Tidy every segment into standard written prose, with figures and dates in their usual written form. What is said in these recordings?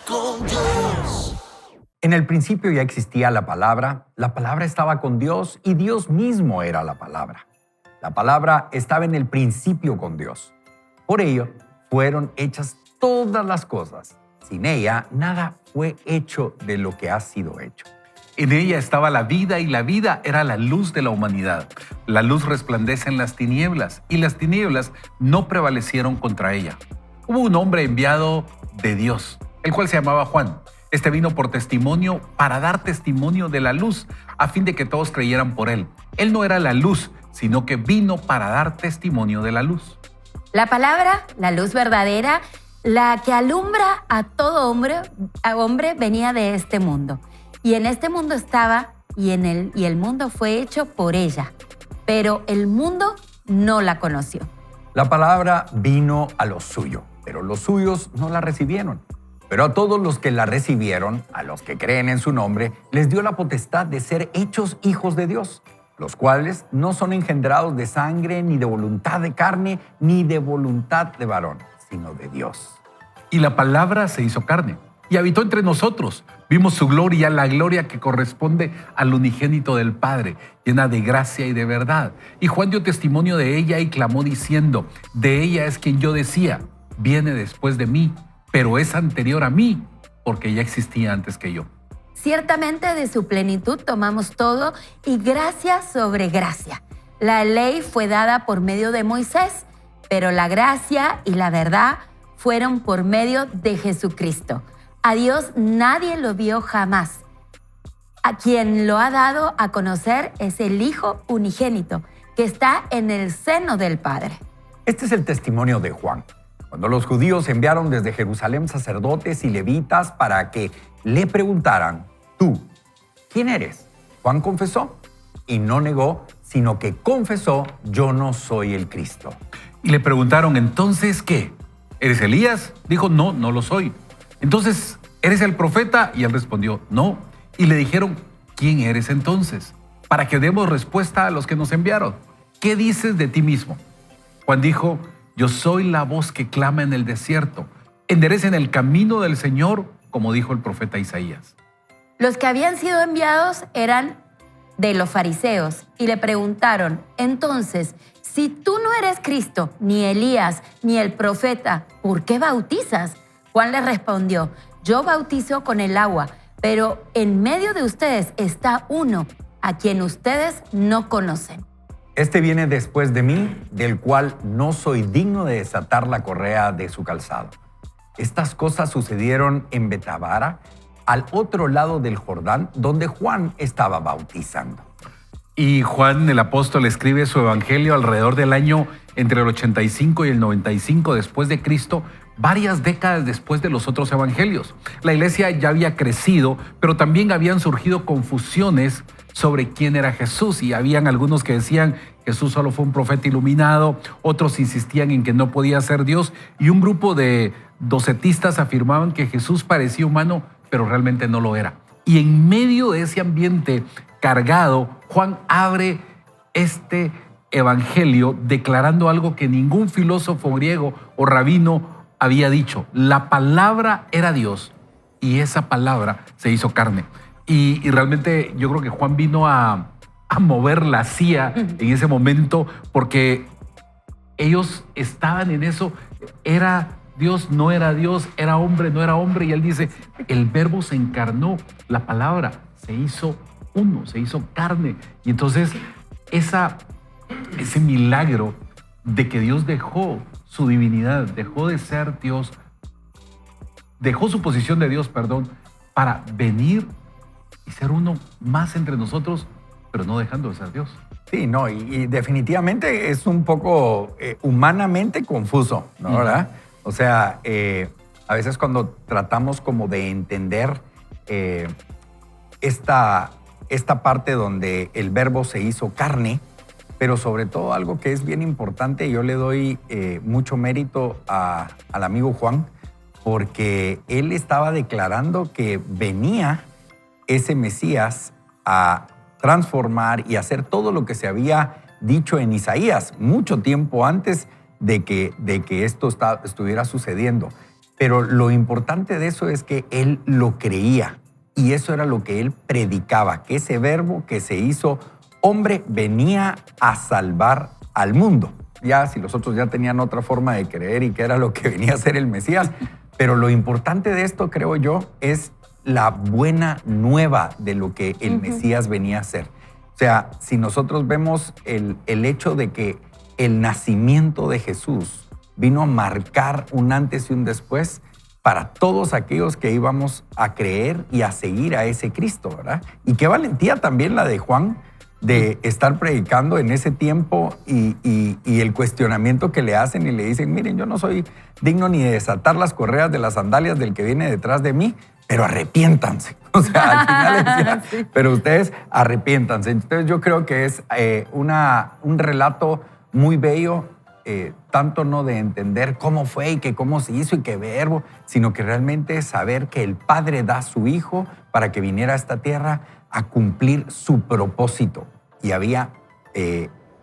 con Dios. En el principio ya existía la palabra estaba con Dios y Dios mismo era la palabra. La palabra estaba en el principio con Dios. Por ello, fueron hechas todas las cosas. Sin ella, nada fue hecho de lo que ha sido hecho. En ella estaba la vida y la vida era la luz de la humanidad. La luz resplandece en las tinieblas y las tinieblas no prevalecieron contra ella. Hubo un hombre enviado de Dios, el cual se llamaba Juan. Este vino por testimonio para dar testimonio de la luz, a fin de que todos creyeran por él. Él no era la luz, sino que vino para dar testimonio de la luz. La palabra, la luz verdadera, la que alumbra a todo hombre, venía de este mundo. Y en este mundo estaba, y el mundo fue hecho por ella. Pero el mundo no la conoció. La palabra vino a lo suyo, pero los suyos no la recibieron. Pero a todos los que la recibieron, a los que creen en su nombre, les dio la potestad de ser hechos hijos de Dios, los cuales no son engendrados de sangre, ni de voluntad de carne, ni de voluntad de varón, sino de Dios. Y la palabra se hizo carne y habitó entre nosotros. Vimos su gloria, la gloria que corresponde al unigénito del Padre, llena de gracia y de verdad. Y Juan dio testimonio de ella y clamó diciendo, de ella es quien yo decía, viene después de mí, pero es anterior a mí, porque ya existía antes que yo. Ciertamente de su plenitud tomamos todo y gracia sobre gracia. La ley fue dada por medio de Moisés, pero la gracia y la verdad fueron por medio de Jesucristo. A Dios nadie lo vio jamás. A quien lo ha dado a conocer es el Hijo unigénito, que está en el seno del Padre. Este es el testimonio de Juan. Cuando los judíos enviaron desde Jerusalén sacerdotes y levitas para que le preguntaran, tú, ¿quién eres? Juan confesó y no negó, sino que confesó, yo no soy el Cristo. Y le preguntaron, ¿entonces qué? ¿Eres Elías? Dijo, no, no lo soy. Entonces, ¿eres el profeta? Y él respondió, no. Y le dijeron, ¿quién eres entonces? Para que demos respuesta a los que nos enviaron. ¿Qué dices de ti mismo? Juan dijo, yo soy la voz que clama en el desierto. Enderecen el camino del Señor, como dijo el profeta Isaías. Los que habían sido enviados eran de los fariseos y le preguntaron, entonces, si tú no eres Cristo, ni Elías, ni el profeta, ¿por qué bautizas? Juan les respondió, yo bautizo con el agua, pero en medio de ustedes está uno a quien ustedes no conocen. Este viene después de mí, del cual no soy digno de desatar la correa de su calzado. Estas cosas sucedieron en Betabara, al otro lado del Jordán, donde Juan estaba bautizando. Y Juan, el apóstol, escribe su evangelio alrededor del año entre el 85 y el 95 después de Cristo, varias décadas después de los otros evangelios. La iglesia ya había crecido, pero también habían surgido confusiones sobre quién era Jesús, y habían algunos que decían Jesús solo fue un profeta iluminado, otros insistían en que no podía ser Dios, y un grupo de docetistas afirmaban que Jesús parecía humano, pero realmente no lo era. Y en medio de ese ambiente cargado, Juan abre este evangelio declarando algo que ningún filósofo griego o rabino había dicho. La palabra era Dios y esa palabra se hizo carne. Y realmente yo creo que Juan vino a mover la silla en ese momento, porque ellos estaban en eso. Era Dios, no era Dios, era hombre, no era hombre. Y él dice, el verbo se encarnó, la palabra se hizo uno, se hizo carne. Y entonces ese milagro de que Dios dejó su divinidad, dejó de ser Dios, dejó su posición de Dios, para venir y ser uno más entre nosotros, pero no dejando de ser Dios. Sí, no, y definitivamente es un poco humanamente confuso, ¿no? ¿Verdad? O sea, a veces cuando tratamos como de entender esta parte donde el verbo se hizo carne, pero sobre todo algo que es bien importante, yo le doy mucho mérito al amigo Juan, porque él estaba declarando que venía ese Mesías a transformar y hacer todo lo que se había dicho en Isaías mucho tiempo antes de que esto estuviera sucediendo. Pero lo importante de eso es que él lo creía y eso era lo que él predicaba, que ese verbo que se hizo hombre venía a salvar al mundo. Ya si los otros ya tenían otra forma de creer y que era lo que venía a ser el Mesías, pero lo importante de esto, creo yo, es la buena nueva de lo que el Mesías venía a hacer. O sea, si nosotros vemos el hecho de que el nacimiento de Jesús vino a marcar un antes y un después para todos aquellos que íbamos a creer y a seguir a ese Cristo, ¿verdad? Y qué valentía también la de Juan de estar predicando en ese tiempo y el cuestionamiento que le hacen y le dicen, miren, yo no soy digno ni de desatar las correas de las sandalias del que viene detrás de mí, pero arrepiéntanse. O sea, al final decía, sí. Pero ustedes arrepiéntanse. Entonces yo creo que es un relato muy bello, tanto no de entender cómo fue y que cómo se hizo y qué verbo, sino que realmente saber que el Padre da a su Hijo para que viniera a esta tierra a cumplir su propósito. Y había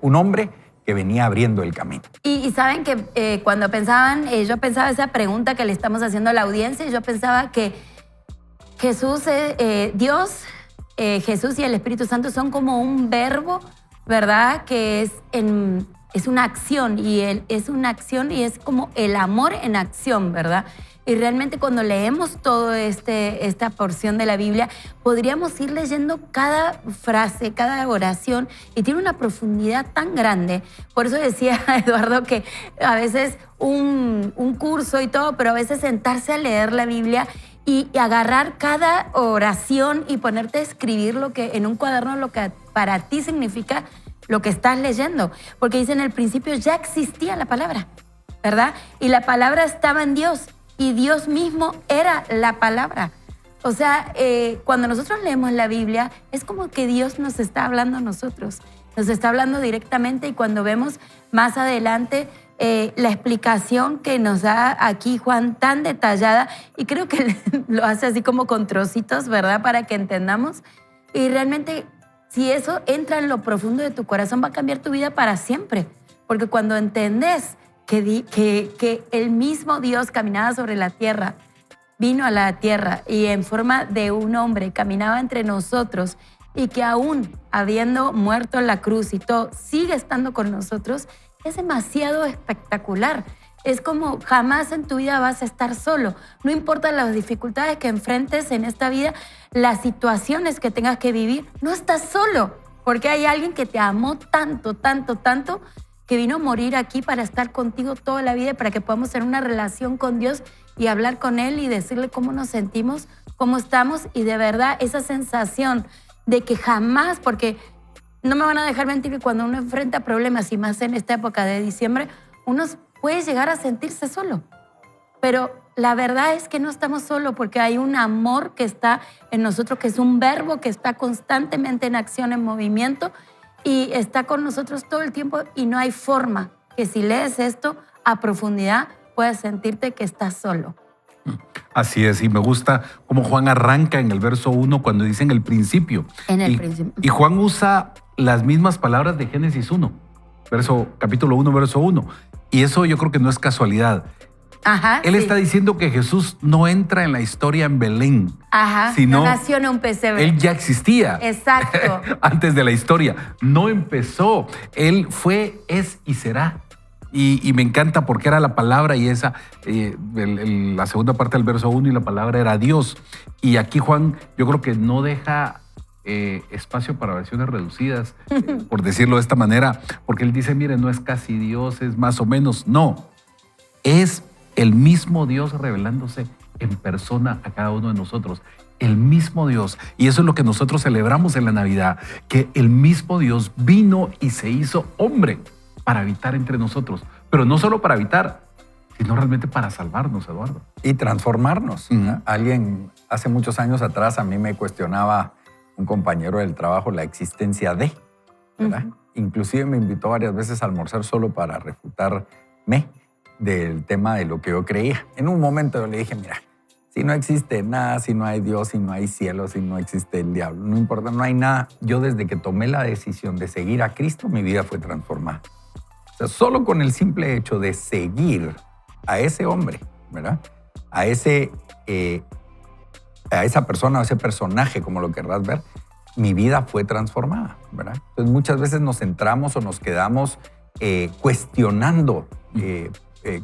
un hombre que venía abriendo el camino. Y saben que cuando pensaban, yo pensaba esa pregunta que le estamos haciendo a la audiencia, yo pensaba que Jesús, Dios, Jesús y el Espíritu Santo son como un verbo, ¿verdad? Que es una acción y es una acción y es como el amor en acción, ¿verdad? Y realmente cuando leemos toda esta porción de la Biblia, podríamos ir leyendo cada frase, cada oración, y tiene una profundidad tan grande. Por eso decía Eduardo que a veces un curso y todo, pero a veces sentarse a leer la Biblia y agarrar cada oración y ponerte a escribir lo que en un cuaderno lo que para ti significa lo que estás leyendo. Porque dice, en el principio ya existía la palabra, ¿verdad? Y la palabra estaba en Dios. Y Dios mismo era la palabra. O sea, cuando nosotros leemos la Biblia, es como que Dios nos está hablando a nosotros. Nos está hablando directamente y cuando vemos más adelante la explicación que nos da aquí Juan tan detallada, y creo que lo hace así como con trocitos, ¿verdad? Para que entendamos. Y realmente, si eso entra en lo profundo de tu corazón, va a cambiar tu vida para siempre. Porque cuando entendés que el mismo Dios caminaba sobre la tierra, vino a la tierra y en forma de un hombre caminaba entre nosotros y que aún habiendo muerto en la cruz y todo, sigue estando con nosotros, es demasiado espectacular. Es como jamás en tu vida vas a estar solo. No importa las dificultades que enfrentes en esta vida, las situaciones que tengas que vivir, no estás solo, porque hay alguien que te amó tanto, tanto, tanto, que vino a morir aquí para estar contigo toda la vida, para que podamos tener una relación con Dios y hablar con Él y decirle cómo nos sentimos, cómo estamos. Y de verdad, esa sensación de que jamás, porque no me van a dejar mentir que cuando uno enfrenta problemas, y más en esta época de diciembre, uno puede llegar a sentirse solo. Pero la verdad es que no estamos solos, porque hay un amor que está en nosotros, que es un verbo que está constantemente en acción, en movimiento, y está con nosotros todo el tiempo y no hay forma que si lees esto a profundidad puedas sentirte que estás solo. Así es, y me gusta cómo Juan arranca en el verso 1 cuando dice en el principio. En el principio. Y Juan usa las mismas palabras de Génesis 1, capítulo 1, verso 1. Y eso yo creo que no es casualidad. Ajá, Él sí. está diciendo que Jesús no entra en la historia en Belén. Ajá, sino no nació en un pesebre. Él ya existía. Exacto. Antes de la historia. No empezó. Él fue, es y será. Y me encanta porque era la palabra y esa, la segunda parte del verso 1 y la palabra era Dios. Y aquí Juan yo creo que no deja espacio para versiones reducidas, por decirlo de esta manera, porque él dice, miren, no es casi Dios, es más o menos. No, es el mismo Dios revelándose en persona a cada uno de nosotros. El mismo Dios. Y eso es lo que nosotros celebramos en la Navidad, que el mismo Dios vino y se hizo hombre para habitar entre nosotros. Pero no solo para habitar, sino realmente para salvarnos, Eduardo. Y transformarnos. Alguien hace muchos años atrás a mí me cuestionaba un compañero del trabajo la existencia de, ¿verdad? Inclusive me invitó varias veces a almorzar solo para refutarme del tema de lo que yo creía. En un momento yo le dije, mira, si no existe nada, si no hay Dios, si no hay cielo, si no existe el diablo, no importa, no hay nada. Yo desde que tomé la decisión de seguir a Cristo, mi vida fue transformada. O sea, solo con el simple hecho de seguir a ese hombre, ¿verdad? a esa persona o ese personaje, como lo querrás ver, mi vida fue transformada, ¿verdad? Entonces muchas veces nos centramos o nos quedamos cuestionando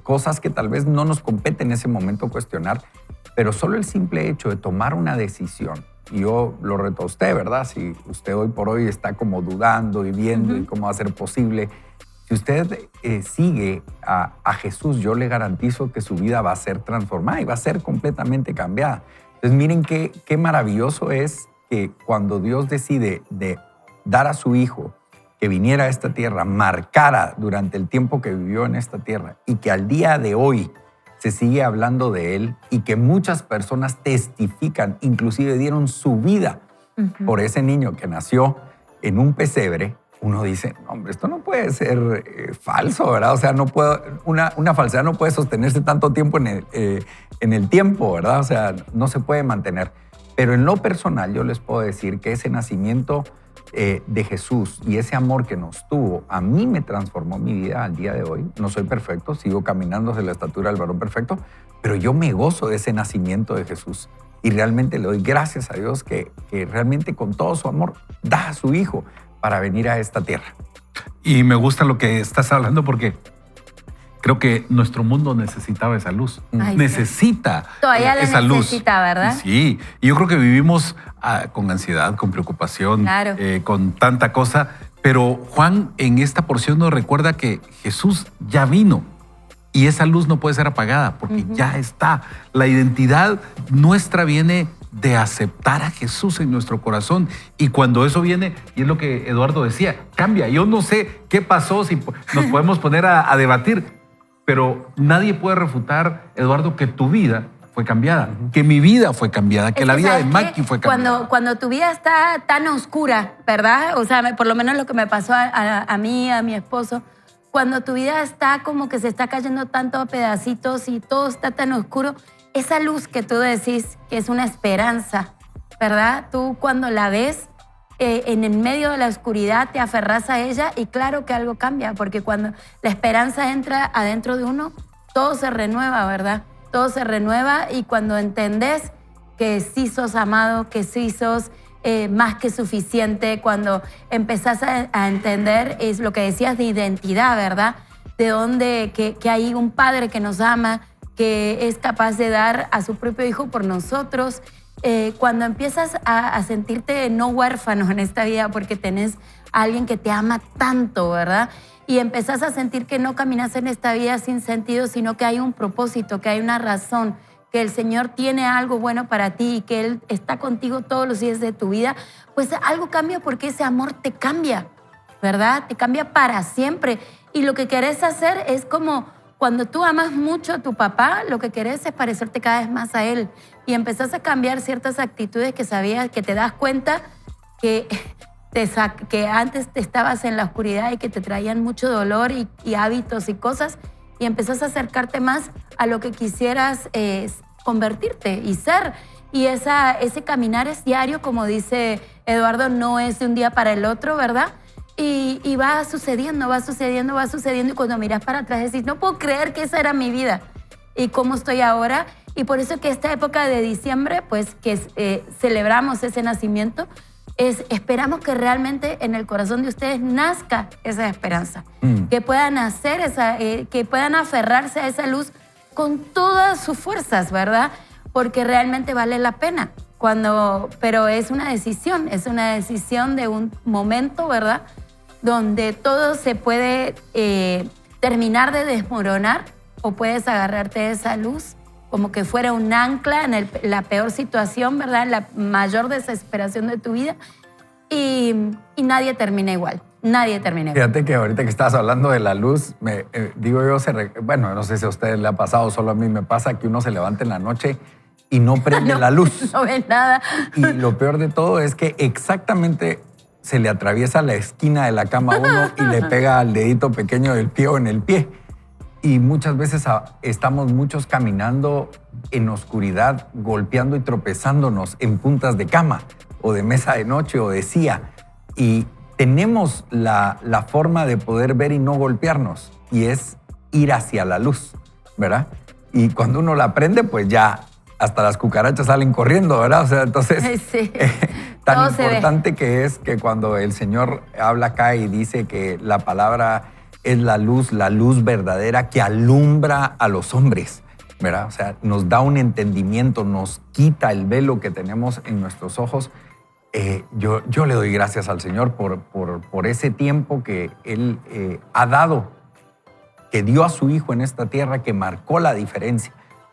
cosas que tal vez no nos compete en ese momento cuestionar, pero solo el simple hecho de tomar una decisión, y yo lo reto a usted, ¿verdad? Si usted hoy por hoy está como dudando y viendo y cómo va a ser posible, si usted sigue a Jesús, yo le garantizo que su vida va a ser transformada y va a ser completamente cambiada. Entonces miren qué maravilloso es que cuando Dios decide de dar a su Hijo que viniera a esta tierra, marcara durante el tiempo que vivió en esta tierra y que al día de hoy se sigue hablando de Él y que muchas personas testifican, inclusive dieron su vida por ese niño que nació en un pesebre, uno dice, hombre, esto no puede ser falso, ¿verdad? O sea, no puedo, una falsedad no puede sostenerse tanto tiempo en el tiempo, ¿verdad? O sea, no se puede mantener. Pero en lo personal yo les puedo decir que ese nacimiento de Jesús y ese amor que nos tuvo, a mí me transformó mi vida al día de hoy. No soy perfecto, sigo caminando hacia la estatura del varón perfecto, pero yo me gozo de ese nacimiento de Jesús y realmente le doy gracias a Dios que realmente con todo su amor da a su Hijo para venir a esta tierra. Y me gusta lo que estás hablando porque creo que nuestro mundo necesitaba esa luz. Ay, necesita todavía esa la luz. necesita, ¿verdad? Sí, y yo creo que vivimos con ansiedad, con preocupación, Claro. con tanta cosa. Pero Juan en esta porción nos recuerda que Jesús ya vino y esa luz no puede ser apagada porque ya está. La identidad nuestra viene de aceptar a Jesús en nuestro corazón. Y cuando eso viene, y es lo que Eduardo decía, cambia. Yo no sé qué pasó, si nos podemos poner a debatir, pero nadie puede refutar, Eduardo, que tu vida fue cambiada, que mi vida fue cambiada, que la vida de ¿sabes Maki qué? fue cambiada. Cuando tu vida está tan oscura, ¿verdad? O sea, por lo menos lo que me pasó a mí, a mi esposo, cuando tu vida está como que se está cayendo tanto a pedacitos y todo está tan oscuro, esa luz que tú decís que es una esperanza, ¿verdad? Tú cuando la ves en el medio de la oscuridad te aferras a ella y claro que algo cambia, porque cuando la esperanza entra adentro de uno, todo se renueva, ¿verdad? Todo se renueva y cuando entendés que sí sos amado, que sí sos más que suficiente, cuando empezás a entender, es lo que decías de identidad, ¿verdad? De dónde, que hay un padre que nos ama, que es capaz de dar a su propio hijo por nosotros. Cuando empiezas a sentirte no huérfano en esta vida porque tenés a alguien que te ama tanto, ¿verdad? Y empezás a sentir que no caminas en esta vida sin sentido, sino que hay un propósito, que hay una razón, que el Señor tiene algo bueno para ti y que Él está contigo todos los días de tu vida, pues algo cambia porque ese amor te cambia, ¿verdad? Te cambia para siempre. Y lo que querés hacer es como cuando tú amas mucho a tu papá, lo que querés es parecerte cada vez más a él. Y empezás a cambiar ciertas actitudes que sabías, que te das cuenta que antes estabas en la oscuridad y que te traían mucho dolor y hábitos y cosas. Y empezás a acercarte más a lo que quisieras convertirte y ser. Y ese caminar es diario, como dice Eduardo, no es de un día para el otro, ¿verdad? Y va sucediendo, va sucediendo, va sucediendo. Y cuando miras para atrás decís, no puedo creer que esa era mi vida y cómo estoy ahora. Y por eso que esta época de diciembre, pues que celebramos ese nacimiento, esperamos que realmente en el corazón de ustedes nazca esa esperanza. Que puedan nacer que puedan aferrarse a esa luz con todas sus fuerzas, ¿verdad? Porque realmente vale la pena. Pero es una decisión de un momento, ¿verdad? Donde todo se puede terminar de desmoronar o puedes agarrarte de esa luz como que fuera un ancla en la peor situación, ¿verdad? En la mayor desesperación de tu vida y nadie termina igual. Nadie termina igual. Fíjate que ahorita que estabas hablando de la luz, digo yo, bueno, no sé si a ustedes le ha pasado, solo a mí me pasa que uno se levanta en la noche y no prende la luz. No ve nada. Y lo peor de todo es que exactamente se le atraviesa la esquina de la cama a uno y le pega al dedito pequeño del pie o en el pie. Y muchas veces estamos muchos caminando en oscuridad, golpeando y tropezándonos en puntas de cama o de mesa de noche o de silla. Y tenemos la forma de poder ver y no golpearnos y es ir hacia la luz, ¿verdad? y cuando uno la prende, pues ya hasta las cucarachas salen corriendo, ¿verdad? O sea, entonces, Sí. tan Todo se ve. importante que es que cuando el Señor habla acá y dice que la palabra es la luz verdadera que alumbra a los hombres, ¿verdad? O sea, nos da un entendimiento, nos quita el velo que tenemos en nuestros ojos. Yo le doy gracias al Señor por ese tiempo que Él ha dado, que dio a su Hijo en esta tierra, que marcó la diferencia.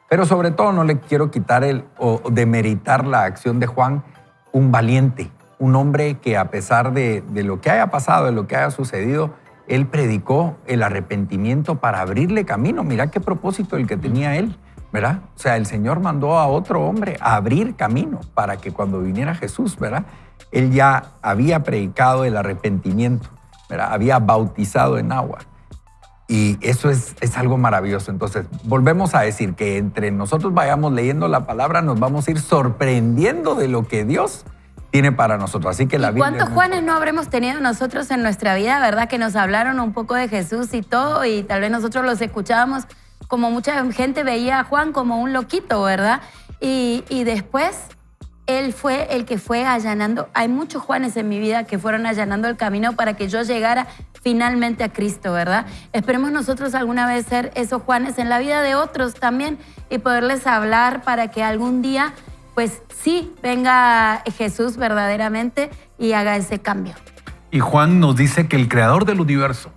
Pero sobre todo no le quiero quitar o demeritar la acción de Juan, un valiente, un hombre que a pesar de lo que haya pasado, de lo que haya sucedido, él predicó el arrepentimiento para abrirle camino. Mira qué propósito el que tenía él, ¿verdad? O sea, el Señor mandó a otro hombre a abrir camino para que cuando viniera Jesús, ¿verdad? Él ya había predicado el arrepentimiento, ¿verdad? Había bautizado en agua. Y eso es algo maravilloso. Entonces, volvemos a decir que entre nosotros vayamos leyendo la palabra, nos vamos a ir sorprendiendo de lo que Dios tiene para nosotros. Así que la Biblia. ¿Cuántos Juanes no habremos tenido nosotros en nuestra vida, verdad? Que nos hablaron un poco de Jesús y todo, y tal vez nosotros los escuchábamos como mucha gente veía a Juan como un loquito, ¿verdad? Y después él fue el que fue allanando. Hay muchos Juanes en mi vida que fueron allanando el camino para que yo llegara finalmente a Cristo, ¿verdad? Esperemos nosotros alguna vez ser esos Juanes en la vida de otros también y poderles hablar para que algún día, pues sí, venga Jesús verdaderamente y haga ese cambio. Y Juan nos dice que el creador del universo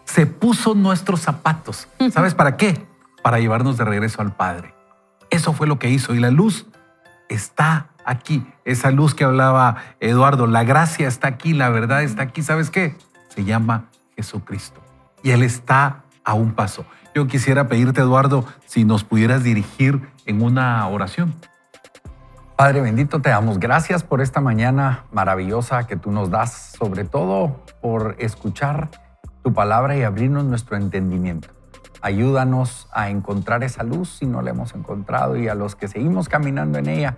se puso nuestros zapatos. ¿Sabes para qué? Para llevarnos de regreso al Padre. Eso fue lo que hizo. Y la luz está aquí. Esa luz que hablaba Eduardo, la gracia está aquí, la verdad está aquí. ¿Sabes qué? Se llama Jesucristo. Y Él está a un paso. Yo quisiera pedirte, Eduardo, si nos pudieras dirigir en una oración. Padre bendito, te damos gracias por esta mañana maravillosa que tú nos das, sobre todo por escuchar tu palabra y abrirnos nuestro entendimiento. Ayúdanos a encontrar esa luz si no la hemos encontrado, y a los que seguimos caminando en ella,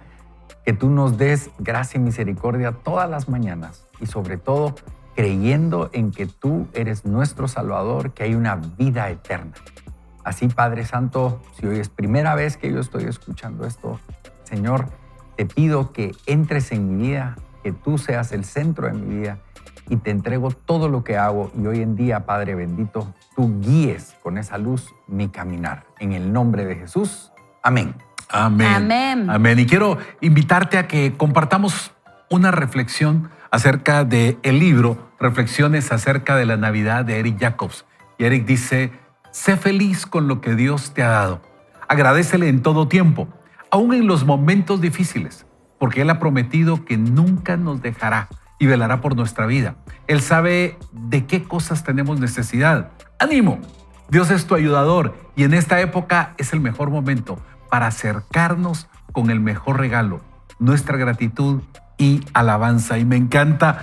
que tú nos des gracia y misericordia todas las mañanas, y sobre todo creyendo en que tú eres nuestro Salvador, que hay una vida eterna. Así, Padre Santo, si hoy es primera vez que yo estoy escuchando esto, Señor, te pido que entres en mi vida, que tú seas el centro de mi vida, y te entrego todo lo que hago. Y hoy en día, Padre bendito, tú guíes con esa luz mi caminar. En el nombre de Jesús. Amén. Amén. Amén. Amén. Y quiero invitarte a que compartamos una reflexión acerca del libro Reflexiones acerca de la Navidad de Eric Jacobs. Y Eric dice: sé feliz con lo que Dios te ha dado. Agradécele en todo tiempo, aún en los momentos difíciles, porque Él ha prometido que nunca nos dejará y velará por nuestra vida. Él sabe de qué cosas tenemos necesidad. ¡Ánimo! Dios es tu ayudador, y en esta época es el mejor momento para acercarnos con el mejor regalo, nuestra gratitud y alabanza. Y me encanta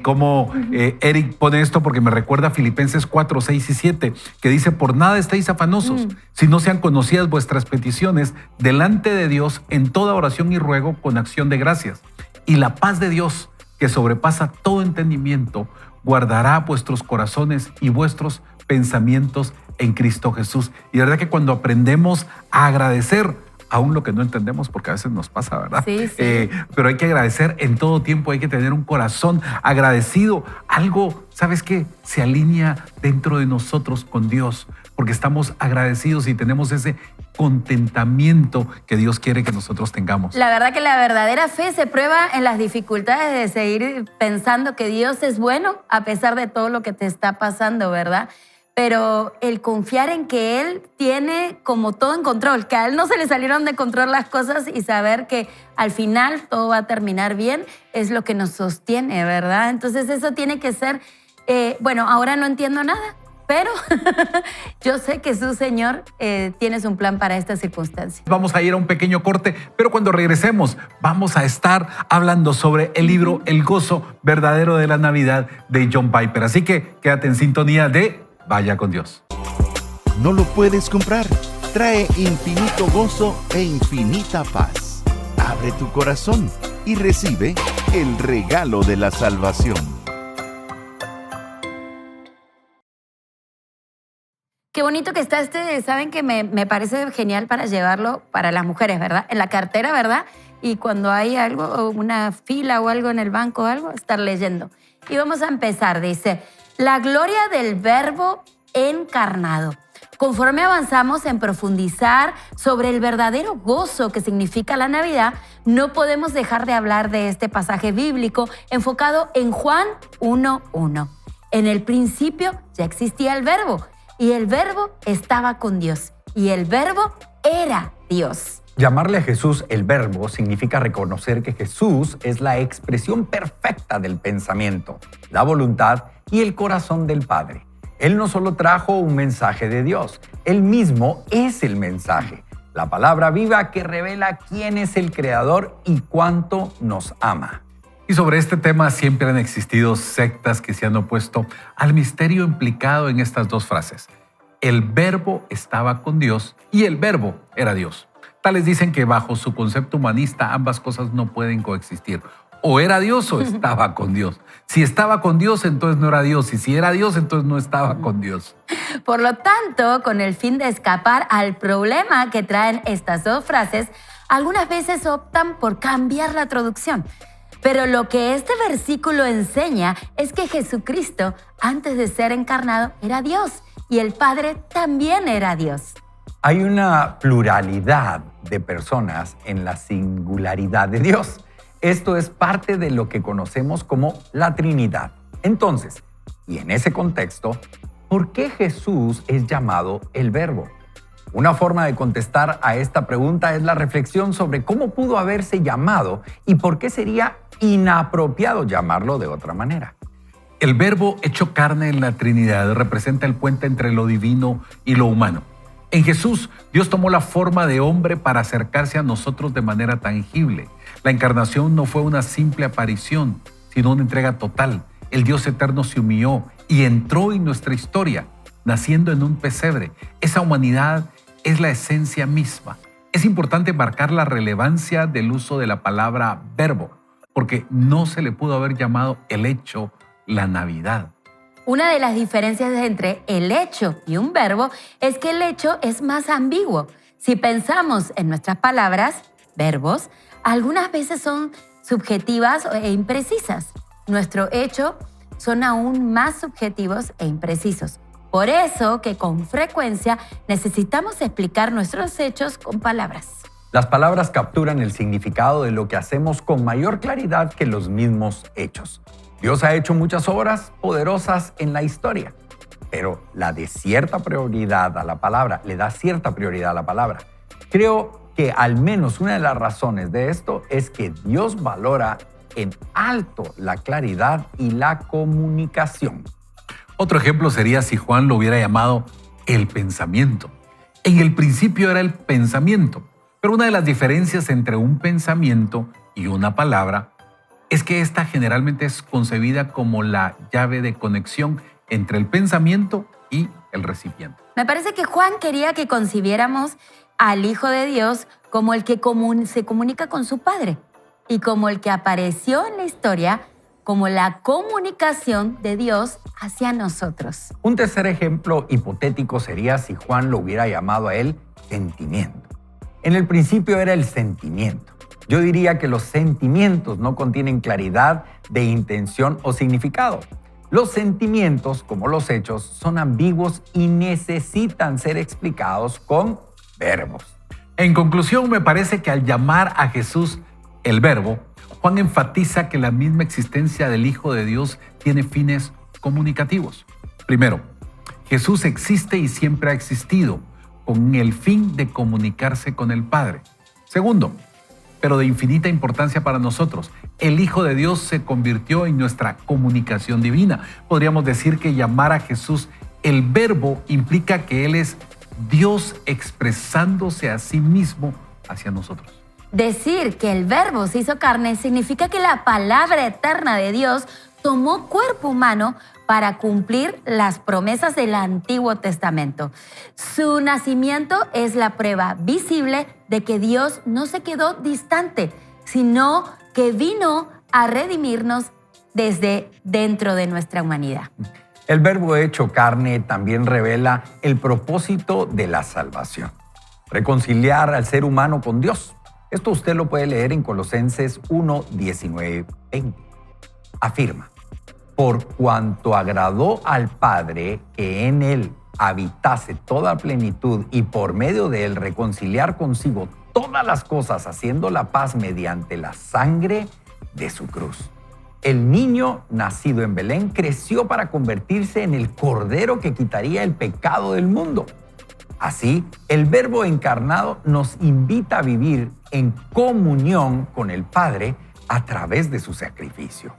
cómo Eric pone esto, porque me recuerda a Filipenses 4, 6 y 7, que dice: por nada estéis afanosos, si no sean conocidas vuestras peticiones delante de Dios en toda oración y ruego con acción de gracias. Y la paz de Dios, que sobrepasa todo entendimiento, guardará vuestros corazones y vuestros pensamientos en Cristo Jesús. Y de verdad que cuando aprendemos a agradecer, aún lo que no entendemos, porque a veces nos pasa, ¿verdad? Sí, sí. Pero hay que agradecer en todo tiempo, hay que tener un corazón agradecido. Algo, ¿sabes qué? Se alinea dentro de nosotros con Dios, porque estamos agradecidos y tenemos ese contentamiento que Dios quiere que nosotros tengamos. La verdad que la verdadera fe se prueba en las dificultades de seguir pensando que Dios es bueno a pesar de todo lo que te está pasando, ¿verdad? Pero el confiar en que Él tiene como todo en control, que a Él no se le salieron de control las cosas, y saber que al final todo va a terminar bien, es lo que nos sostiene, ¿verdad? Entonces eso tiene que ser, bueno, ahora no entiendo nada, pero yo sé que su Señor tienes un plan para esta circunstancia. Vamos a ir a un pequeño corte, pero cuando regresemos vamos a estar hablando sobre el libro El gozo verdadero de la Navidad de John Piper. Así que quédate en sintonía de Vaya con Dios. No lo puedes comprar. Trae infinito gozo e infinita paz. Abre tu corazón y recibe el regalo de la salvación. Qué bonito que está saben que me parece genial para llevarlo para las mujeres, ¿verdad? En la cartera, ¿verdad? Y cuando hay algo, una fila o algo en el banco o algo, estar leyendo. Y vamos a empezar, dice, la gloria del Verbo encarnado. Conforme avanzamos en profundizar sobre el verdadero gozo que significa la Navidad, no podemos dejar de hablar de este pasaje bíblico enfocado en Juan 1:1. En el principio ya existía el Verbo, y el Verbo estaba con Dios, y el Verbo era Dios. Llamarle a Jesús el Verbo significa reconocer que Jesús es la expresión perfecta del pensamiento, la voluntad y el corazón del Padre. Él no solo trajo un mensaje de Dios, Él mismo es el mensaje, la palabra viva que revela quién es el Creador y cuánto nos ama. Y sobre este tema siempre han existido sectas que se han opuesto al misterio implicado en estas dos frases. El Verbo estaba con Dios y el Verbo era Dios. Tales dicen que bajo su concepto humanista ambas cosas no pueden coexistir. O era Dios o estaba con Dios. Si estaba con Dios, entonces no era Dios. Y si era Dios, entonces no estaba con Dios. Por lo tanto, con el fin de escapar al problema que traen estas dos frases, algunas veces optan por cambiar la traducción. Pero lo que este versículo enseña es que Jesucristo, antes de ser encarnado, era Dios y el Padre también era Dios. Hay una pluralidad de personas en la singularidad de Dios. Esto es parte de lo que conocemos como la Trinidad. Entonces, y en ese contexto, ¿por qué Jesús es llamado el Verbo? Una forma de contestar a esta pregunta es la reflexión sobre cómo pudo haberse llamado y por qué sería inapropiado llamarlo de otra manera. El Verbo hecho carne en la Trinidad representa el puente entre lo divino y lo humano. En Jesús, Dios tomó la forma de hombre para acercarse a nosotros de manera tangible. La encarnación no fue una simple aparición, sino una entrega total. El Dios eterno se humilló y entró en nuestra historia, naciendo en un pesebre. Esa humanidad es la esencia misma. Es importante marcar la relevancia del uso de la palabra verbo, porque no se le pudo haber llamado el hecho la Navidad. Una de las diferencias entre el hecho y un verbo es que el hecho es más ambiguo. Si pensamos en nuestras palabras, verbos, algunas veces son subjetivas e imprecisas. Nuestro hecho son aún más subjetivos e imprecisos. Por eso que con frecuencia necesitamos explicar nuestros hechos con palabras. Las palabras capturan el significado de lo que hacemos con mayor claridad que los mismos hechos. Dios ha hecho muchas obras poderosas en la historia, pero le da cierta prioridad a la palabra. Creo que al menos una de las razones de esto es que Dios valora en alto la claridad y la comunicación. Otro ejemplo sería si Juan lo hubiera llamado el pensamiento. En el principio era el pensamiento, pero una de las diferencias entre un pensamiento y una palabra es que esta generalmente es concebida como la llave de conexión entre el pensamiento y el recipiente. Me parece que Juan quería que concibiéramos al Hijo de Dios como el que se comunica con su Padre y como el que apareció en la historia como la comunicación de Dios hacia nosotros. Un tercer ejemplo hipotético sería si Juan lo hubiera llamado a él sentimiento. En el principio era el sentimiento. Yo diría que los sentimientos no contienen claridad de intención o significado. Los sentimientos, como los hechos, son ambiguos y necesitan ser explicados con verbos. En conclusión, me parece que al llamar a Jesús el Verbo, Juan enfatiza que la misma existencia del Hijo de Dios tiene fines comunicativos. Primero, Jesús existe y siempre ha existido, con el fin de comunicarse con el Padre. Segundo, pero de infinita importancia para nosotros, el Hijo de Dios se convirtió en nuestra comunicación divina. Podríamos decir que llamar a Jesús el Verbo implica que Él es Dios expresándose a sí mismo hacia nosotros. Decir que el Verbo se hizo carne significa que la palabra eterna de Dios tomó cuerpo humano para cumplir las promesas del Antiguo Testamento. Su nacimiento es la prueba visible de que Dios no se quedó distante, sino que vino a redimirnos desde dentro de nuestra humanidad. El Verbo hecho carne también revela el propósito de la salvación: reconciliar al ser humano con Dios. Esto usted lo puede leer en Colosenses 1, 19, 20. Afirma: por cuanto agradó al Padre que en él habitase toda plenitud y por medio de él reconciliar consigo todas las cosas, haciendo la paz mediante la sangre de su cruz. El niño nacido en Belén creció para convertirse en el Cordero que quitaría el pecado del mundo. Así, el Verbo encarnado nos invita a vivir en comunión con el Padre a través de su sacrificio.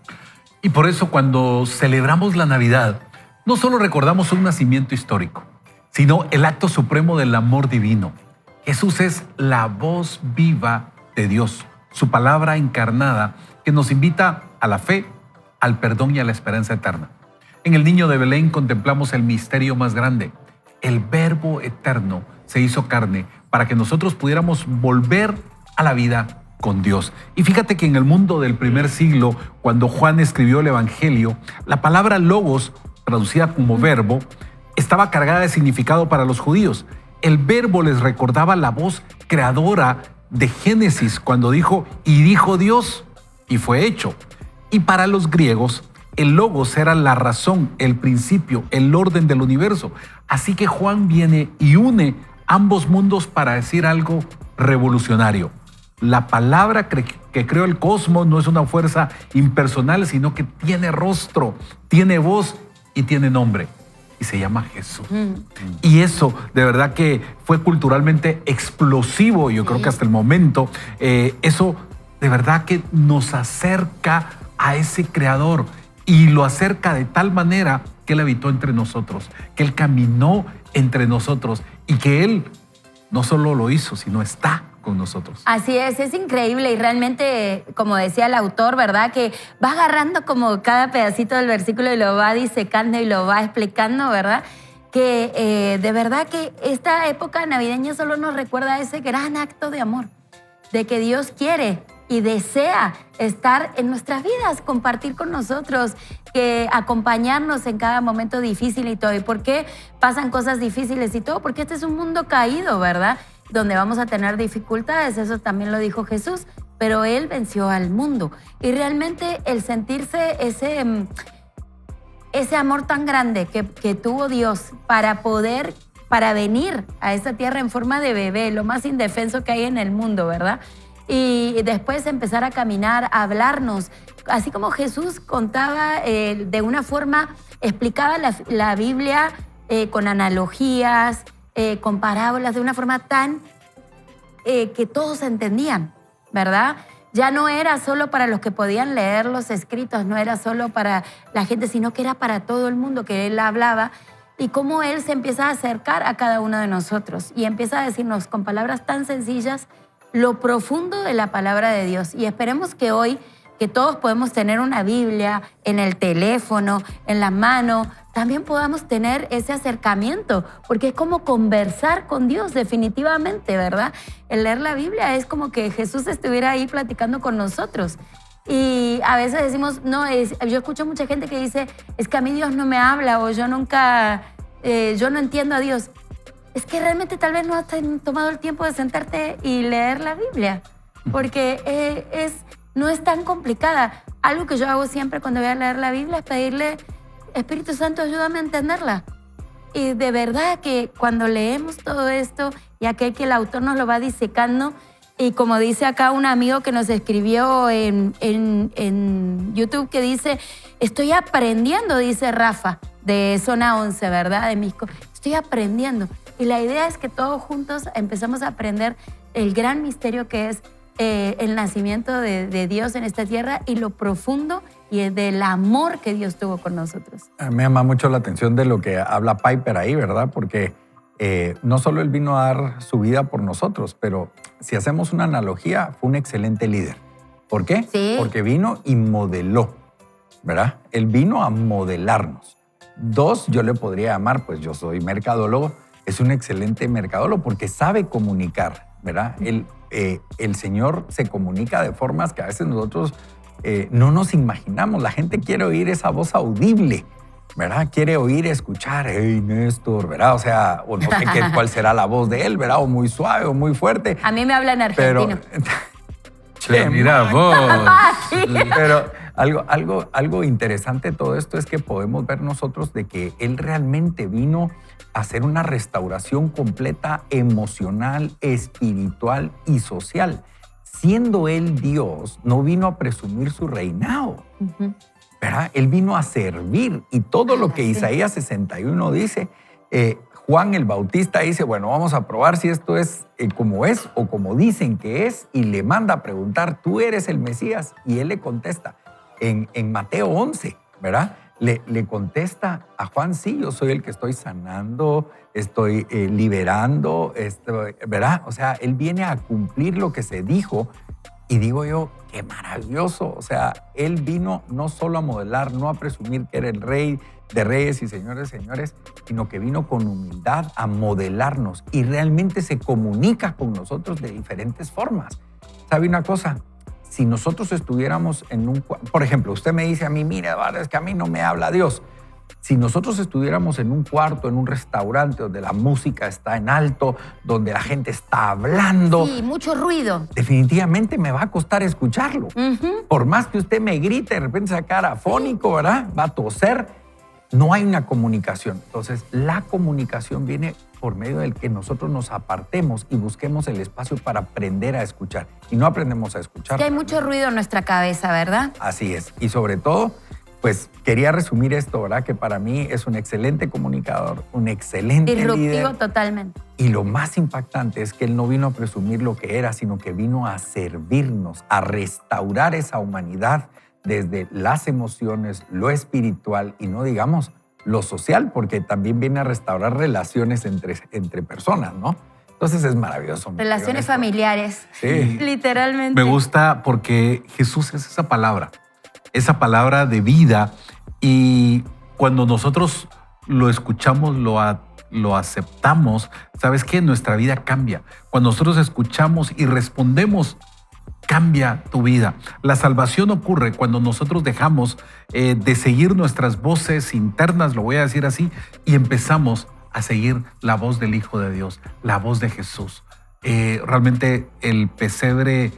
Y por eso cuando celebramos la Navidad, no solo recordamos un nacimiento histórico, sino el acto supremo del amor divino. Jesús es la voz viva de Dios, su palabra encarnada, que nos invita a la fe, al perdón y a la esperanza eterna. En el niño de Belén contemplamos el misterio más grande. El Verbo eterno se hizo carne para que nosotros pudiéramos volver a la vida con Dios. Y fíjate que en el mundo del primer siglo, cuando Juan escribió el Evangelio, la palabra logos, traducida como verbo, estaba cargada de significado para los judíos. El verbo les recordaba la voz creadora de Génesis, cuando dijo, y dijo Dios, y fue hecho. Y para los griegos, el logos era la razón, el principio, el orden del universo. Así que Juan viene y une ambos mundos para decir algo revolucionario. La palabra que creó el cosmos no es una fuerza impersonal, sino que tiene rostro, tiene voz y tiene nombre. Y se llama Jesús. Y eso de verdad que fue culturalmente explosivo. Yo creo que hasta el momento eso de verdad que nos acerca a ese creador y lo acerca de tal manera que Él habitó entre nosotros, que Él caminó entre nosotros y que Él no solo lo hizo, sino está con nosotros. Así es increíble y realmente, como decía el autor, ¿verdad? Que va agarrando como cada pedacito del versículo y lo va disecando y lo va explicando, ¿verdad? Que de verdad que esta época navideña solo nos recuerda ese gran acto de amor, de que Dios quiere y desea estar en nuestras vidas, compartir con nosotros, que acompañarnos en cada momento difícil y todo. ¿Y por qué pasan cosas difíciles y todo? Porque este es un mundo caído, ¿verdad? Donde vamos a tener dificultades, eso también lo dijo Jesús, pero Él venció al mundo. Y realmente el sentirse ese amor tan grande que tuvo Dios para venir a esta tierra en forma de bebé, lo más indefenso que hay en el mundo, ¿verdad? Y después empezar a caminar, a hablarnos, así como Jesús contaba de una forma, explicaba la Biblia con analogías, con parábolas, de una forma tan que todos entendían, ¿verdad? Ya no era solo para los que podían leer los escritos, no era solo para la gente, sino que era para todo el mundo que Él hablaba, y cómo Él se empieza a acercar a cada uno de nosotros y empieza a decirnos con palabras tan sencillas lo profundo de la palabra de Dios. Y esperemos que hoy, que todos podemos tener una Biblia en el teléfono, en la mano, también podamos tener ese acercamiento, porque es como conversar con Dios definitivamente, ¿verdad? El leer la Biblia es como que Jesús estuviera ahí platicando con nosotros. Y a veces decimos, yo escucho mucha gente que dice, es que a mí Dios no me habla, o yo no entiendo a Dios. Es que realmente tal vez no has tomado el tiempo de sentarte y leer la Biblia, porque no es tan complicada. Algo que yo hago siempre cuando voy a leer la Biblia es pedirle, Espíritu Santo, ayúdame a entenderla. Y de verdad que cuando leemos todo esto, y aquel que el autor nos lo va disecando, y como dice acá un amigo que nos escribió en YouTube, que dice, estoy aprendiendo, dice Rafa, de Zona 11, ¿verdad? De Misco. Estoy aprendiendo. Y la idea es que todos juntos empezamos a aprender el gran misterio que es el nacimiento de Dios en esta tierra y lo profundo y del amor que Dios tuvo con nosotros. Me llama mucho la atención de lo que habla Piper ahí, ¿verdad? Porque no solo Él vino a dar su vida por nosotros, pero si hacemos una analogía, fue un excelente líder. ¿Por qué? Sí. Porque vino y modeló, ¿verdad? Él vino a modelarnos. 2, yo le podría llamar, pues yo soy mercadólogo, es un excelente mercadólogo porque sabe comunicar, ¿verdad? El Señor se comunica de formas que a veces nosotros no nos imaginamos. La gente quiere oír esa voz audible, ¿verdad? Quiere oír, escuchar, hey, Néstor, ¿verdad? O sea, o no sé cuál será la voz de él, ¿verdad? O muy suave o muy fuerte. A mí me hablan argentino. Pero mira vos. Pero algo interesante de todo esto es que podemos ver nosotros de que él realmente vino a hacer una restauración completa emocional, espiritual y social. Siendo él Dios, no vino a presumir su reinado, ¿verdad? Él vino a servir y todo lo que Isaías 61 dice, Juan el Bautista dice, bueno, vamos a probar si esto es como es o como dicen que es, y le manda a preguntar, ¿tú eres el Mesías? Y él le contesta en Mateo 11, ¿verdad? Le contesta a Juan, sí, yo soy el que estoy sanando, estoy liberando, ¿verdad? O sea, él viene a cumplir lo que se dijo y digo yo, qué maravilloso. O sea, él vino no solo a modelar, no a presumir que era el rey de reyes y señores, sino que vino con humildad a modelarnos y realmente se comunica con nosotros de diferentes formas. ¿Sabe una cosa? Si nosotros estuviéramos en un... Por ejemplo, usted me dice a mí, mire, Eduardo, es que a mí no me habla Dios. Si nosotros estuviéramos en un cuarto, en un restaurante donde la música está en alto, donde la gente está hablando... Sí, mucho ruido. Definitivamente me va a costar escucharlo. Por más que usted me grite, de repente sea cara afónico, ¿verdad? Va a toser. No hay una comunicación. Entonces, la comunicación viene por medio del que nosotros nos apartemos y busquemos el espacio para aprender a escuchar. Y no aprendemos a escuchar. Que hay mucho ruido en nuestra cabeza, ¿verdad? Así es. Y sobre todo, pues quería resumir esto, ¿verdad? Que para mí es un excelente comunicador, un excelente Disruptivo líder. Totalmente. Y lo más impactante es que él no vino a presumir lo que era, sino que vino a servirnos, a restaurar esa humanidad desde las emociones, lo espiritual y no digamos lo social, porque también viene a restaurar relaciones entre personas, ¿no? Entonces es maravilloso. Relaciones familiares. Sí. Literalmente. Me gusta porque Jesús es esa palabra de vida, y cuando nosotros lo escuchamos, lo aceptamos, ¿sabes qué? Nuestra vida cambia. Cuando nosotros escuchamos y respondemos, cambia tu vida. La salvación ocurre cuando nosotros dejamos de seguir nuestras voces internas, lo voy a decir así, y empezamos a seguir la voz del Hijo de Dios, la voz de Jesús. Realmente el pesebre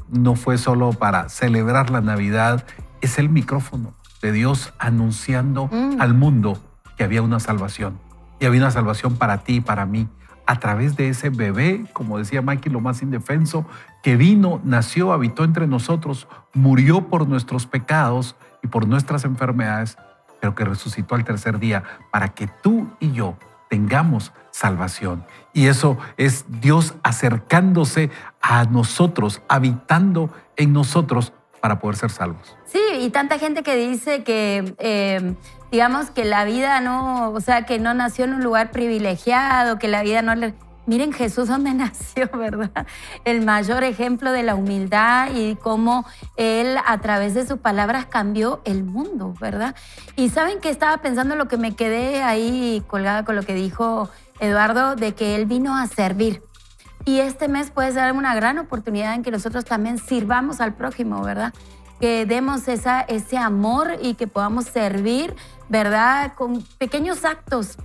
no fue solo para celebrar la Navidad, es el micrófono de Dios anunciando al mundo que había una salvación. Y había una salvación para ti y para mí, a través de ese bebé, como decía Mikey, lo más indefenso, que vino, nació, habitó entre nosotros, murió por nuestros pecados y por nuestras enfermedades, pero que resucitó al tercer día para que tú y yo tengamos salvación. Y eso es Dios acercándose a nosotros, habitando en nosotros para poder ser salvos. Sí, y tanta gente que dice que, digamos, que la vida no, o sea, que no nació en un lugar privilegiado, que la vida no le... Miren Jesús dónde nació, ¿verdad? El mayor ejemplo de la humildad y cómo Él a través de sus palabras cambió el mundo, ¿verdad? Y ¿saben qué? Estaba pensando lo que me quedé ahí colgada con lo que dijo Eduardo, de que Él vino a servir. Y este mes puede ser una gran oportunidad en que nosotros también sirvamos al prójimo, ¿verdad? Que demos ese amor y que podamos servir, ¿verdad? Con pequeños actos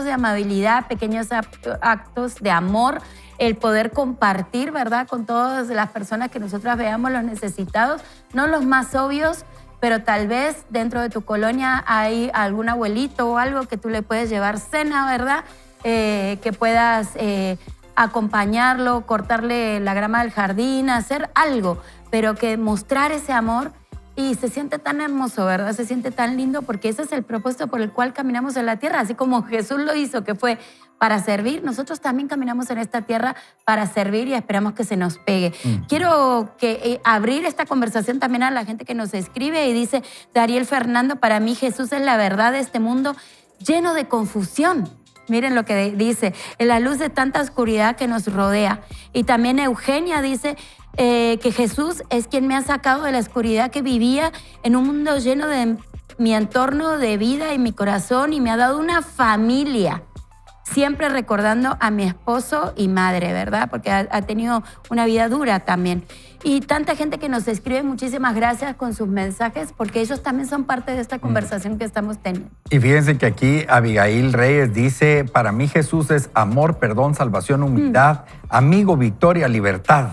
de amabilidad, pequeños actos de amor, el poder compartir, ¿verdad? Con todas las personas que nosotros veamos los necesitados, no los más obvios, pero tal vez dentro de tu colonia hay algún abuelito o algo que tú le puedes llevar cena, ¿verdad? Que puedas acompañarlo, cortarle la grama del jardín, hacer algo, pero que mostrar ese amor. Y se siente tan hermoso, ¿verdad? Se siente tan lindo porque ese es el propósito por el cual caminamos en la tierra. Así como Jesús lo hizo, que fue para servir, nosotros también caminamos en esta tierra para servir y esperamos que se nos pegue. Quiero abrir esta conversación también a la gente que nos escribe y dice, Dariel Fernando, para mí Jesús es la verdad de este mundo lleno de confusión. Miren lo que dice, en la luz de tanta oscuridad que nos rodea. Y también Eugenia dice que Jesús es quien me ha sacado de la oscuridad que vivía en un mundo lleno de mi entorno de vida y mi corazón y me ha dado una familia. siempre recordando a mi esposo y madre, ¿verdad? Porque ha tenido una vida dura también. Y tanta gente que nos escribe, muchísimas gracias con sus mensajes, porque ellos también son parte de esta conversación que estamos teniendo. Y fíjense que aquí Abigail Reyes dice, para mí Jesús es amor, perdón, salvación, humildad, amigo, victoria, libertad.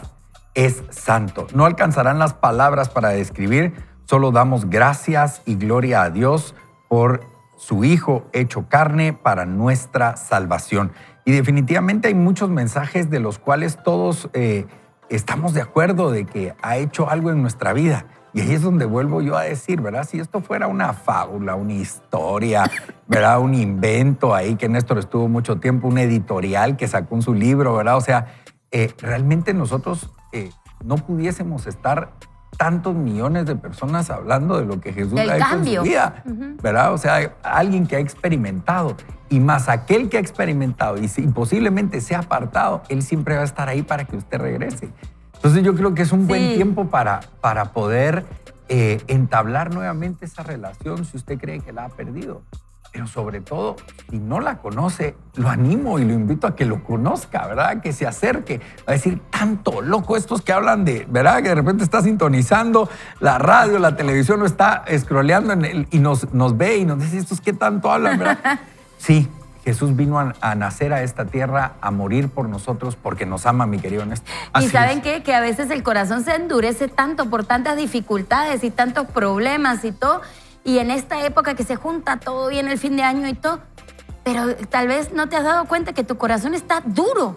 Es santo. No alcanzarán las palabras para describir, solo damos gracias y gloria a Dios por su Hijo hecho carne para nuestra salvación. Y definitivamente hay muchos mensajes de los cuales todos estamos de acuerdo de que ha hecho algo en nuestra vida. Y ahí es donde vuelvo yo a decir, ¿verdad? Si esto fuera una fábula, una historia, ¿verdad? Un invento ahí que Néstor estuvo mucho tiempo, un editorial que sacó en su libro, ¿verdad? O sea, realmente nosotros no pudiésemos estar tantos millones de personas hablando de lo que Jesús ha hecho en su vida, ¿verdad? O sea, alguien que ha experimentado y más aquel que ha experimentado y si posiblemente se ha apartado, él siempre va a estar ahí para que usted regrese. Entonces yo creo que es un buen tiempo para poder entablar nuevamente esa relación si usted cree que la ha perdido. Pero sobre todo, si no la conoce, lo animo y lo invito a que lo conozca, ¿verdad? Que se acerque. Va a decir, tanto loco estos que hablan de, ¿verdad? Que de repente está sintonizando la radio, la televisión, lo está scrolleando y nos ve y nos dice, ¿estos qué tanto hablan, verdad? Sí, Jesús vino a nacer a esta tierra, a morir por nosotros porque nos ama, mi querido Néstor. Y ¿saben qué? Que a veces el corazón se endurece tanto por tantas dificultades y tantos problemas y todo. Y en esta época que se junta todo bien el fin de año y todo, pero tal vez no te has dado cuenta que tu corazón está duro,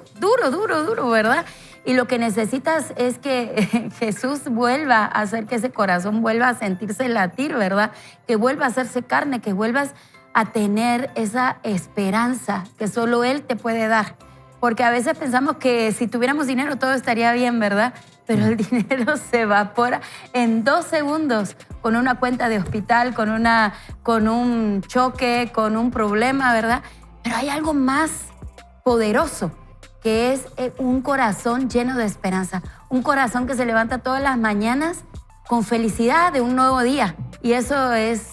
¿verdad? Y lo que necesitas es que Jesús vuelva a hacer que ese corazón vuelva a sentirse latir, ¿verdad? Que vuelva a hacerse carne, que vuelvas a tener esa esperanza que solo Él te puede dar. Porque a veces pensamos que si tuviéramos dinero todo estaría bien, ¿verdad? Pero el dinero se evapora en 2 segundos con una cuenta de hospital, con un choque, con un problema, ¿verdad? Pero hay algo más poderoso, que es un corazón lleno de esperanza. Un corazón que se levanta todas las mañanas con felicidad de un nuevo día. Y eso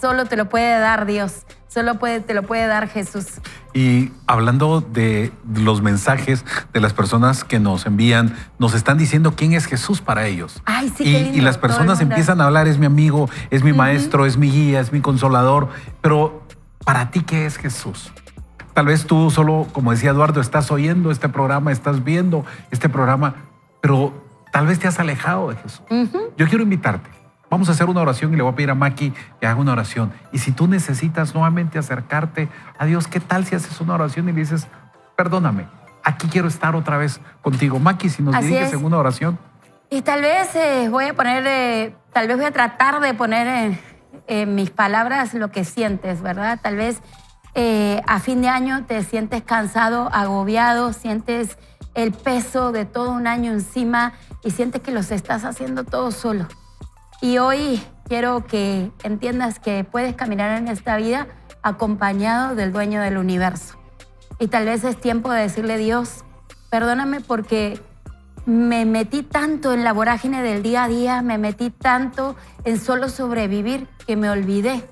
solo te lo puede dar Dios. Solo te lo puede dar Jesús. Y hablando de los mensajes de las personas que nos envían, nos están diciendo quién es Jesús para ellos. Ay, sí, qué lindo. Y las personas empiezan a hablar, es mi amigo, es mi maestro, es mi guía, es mi consolador. Pero para ti, ¿qué es Jesús? Tal vez tú solo, como decía Eduardo, estás oyendo este programa, estás viendo este programa, pero tal vez te has alejado de Jesús. Yo quiero invitarte. Vamos a hacer una oración y le voy a pedir a Maki que haga una oración. Y si tú necesitas nuevamente acercarte a Dios, ¿qué tal si haces una oración y le dices, perdóname, aquí quiero estar otra vez contigo? Maki, si nos diriges en una oración. Y tal vez voy a tratar de poner en mis palabras lo que sientes, ¿verdad? Tal vez a fin de año te sientes cansado, agobiado, sientes el peso de todo un año encima y sientes que los estás haciendo todo solo. Y hoy quiero que entiendas que puedes caminar en esta vida acompañado del dueño del universo. Y tal vez es tiempo de decirle, Dios, perdóname porque me metí tanto en la vorágine del día a día, me metí tanto en solo sobrevivir que me olvidé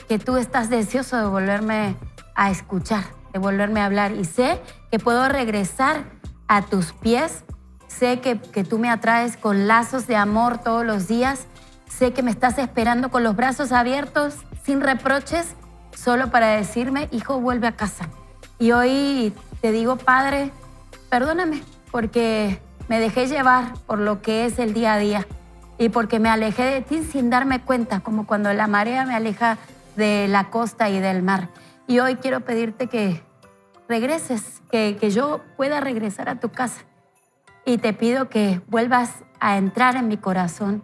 que tú estás deseoso de volverme a escuchar, de volverme a hablar. Y sé que puedo regresar a tus pies, sé que tú me atraes con lazos de amor todos los días. Sé que me estás esperando con los brazos abiertos, sin reproches, solo para decirme, hijo, vuelve a casa. Y hoy te digo, Padre, perdóname, porque me dejé llevar por lo que es el día a día y porque me alejé de ti sin darme cuenta, como cuando la marea me aleja de la costa y del mar. Y hoy quiero pedirte que regreses, que yo pueda regresar a tu casa. Y te pido que vuelvas a entrar en mi corazón,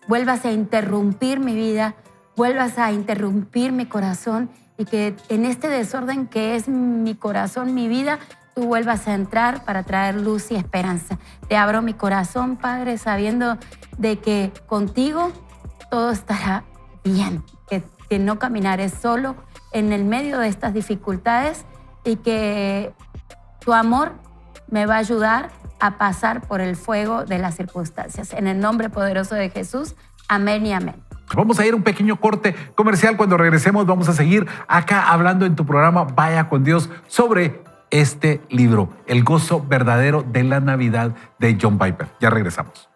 vuelvas a interrumpir mi vida, vuelvas a interrumpir mi corazón y que en este desorden que es mi corazón, mi vida, tú vuelvas a entrar para traer luz y esperanza. Te abro mi corazón, Padre, sabiendo de que contigo todo estará bien, que no caminaré solo en el medio de estas dificultades y que tu amor me va a ayudar a pasar por el fuego de las circunstancias. En el nombre poderoso de Jesús, amén y amén. Vamos a ir a un pequeño corte comercial. Cuando regresemos vamos a seguir acá hablando en tu programa Vaya con Dios sobre este libro, El gozo verdadero de la Navidad de John Piper. Ya regresamos.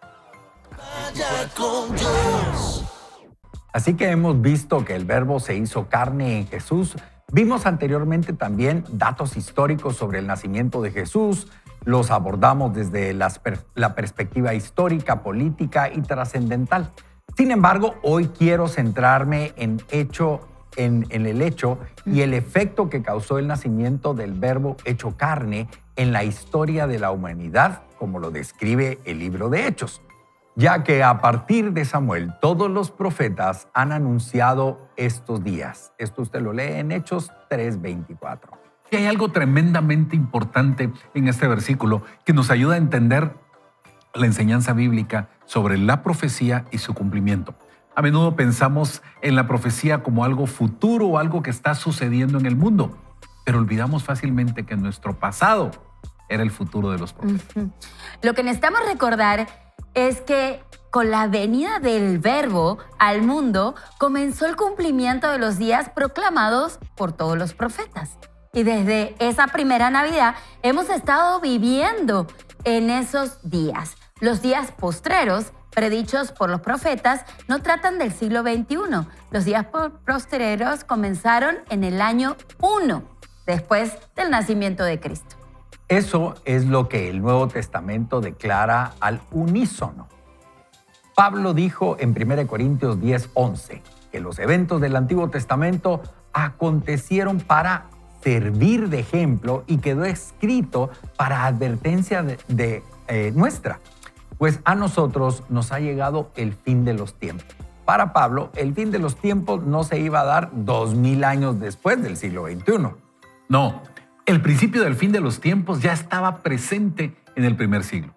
Así que hemos visto que el Verbo se hizo carne en Jesús. Vimos anteriormente también datos históricos sobre el nacimiento de Jesús. Los abordamos desde la perspectiva histórica, política y trascendental. Sin embargo, hoy quiero centrarme en el hecho y el efecto que causó el nacimiento del Verbo hecho carne en la historia de la humanidad, como lo describe el libro de Hechos. Ya que a partir de Samuel, todos los profetas han anunciado estos días. Esto usted lo lee en Hechos 3:24. Y hay algo tremendamente importante en este versículo que nos ayuda a entender la enseñanza bíblica sobre la profecía y su cumplimiento. A menudo pensamos en la profecía como algo futuro o algo que está sucediendo en el mundo, pero olvidamos fácilmente que nuestro pasado era el futuro de los profetas. Lo que necesitamos recordar es que con la venida del Verbo al mundo comenzó el cumplimiento de los días proclamados por todos los profetas. Y desde esa primera Navidad hemos estado viviendo en esos días. Los días postreros, predichos por los profetas, no tratan del siglo XXI. Los días postreros comenzaron en el año 1, después del nacimiento de Cristo. Eso es lo que el Nuevo Testamento declara al unísono. Pablo dijo en 1 Corintios 10:11 que los eventos del Antiguo Testamento acontecieron para servir de ejemplo y quedó escrito para advertencia nuestra, pues a nosotros nos ha llegado el fin de los tiempos. Para Pablo, el fin de los tiempos no se iba a dar 2000 años después del siglo XXI. No, el principio del fin de los tiempos ya estaba presente en el primer siglo.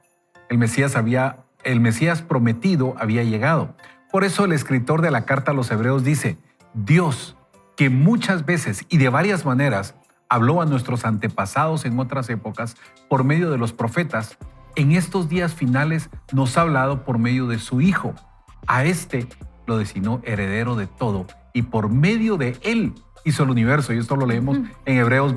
El Mesías prometido había llegado. Por eso el escritor de la carta a los Hebreos dice: Dios, que muchas veces y de varias maneras habló a nuestros antepasados en otras épocas por medio de los profetas, en estos días finales nos ha hablado por medio de su Hijo. A este lo designó heredero de todo y por medio de él hizo el universo. Y esto lo leemos en Hebreos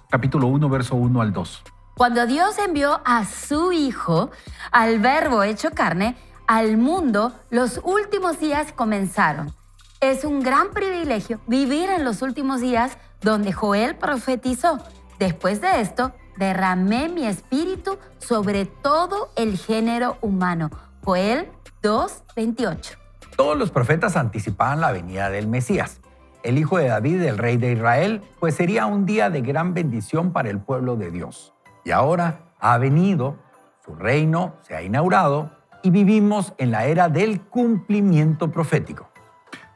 capítulo 1, verso 1 al 2. Cuando Dios envió a su Hijo, al Verbo hecho carne, al mundo, los últimos días comenzaron. Es un gran privilegio vivir en los últimos días donde Joel profetizó: después de esto, derramé mi espíritu sobre todo el género humano. Joel 2:28. Todos los profetas anticipaban la venida del Mesías, el hijo de David, el rey de Israel, pues sería un día de gran bendición para el pueblo de Dios. Y ahora ha venido, su reino se ha inaugurado y vivimos en la era del cumplimiento profético.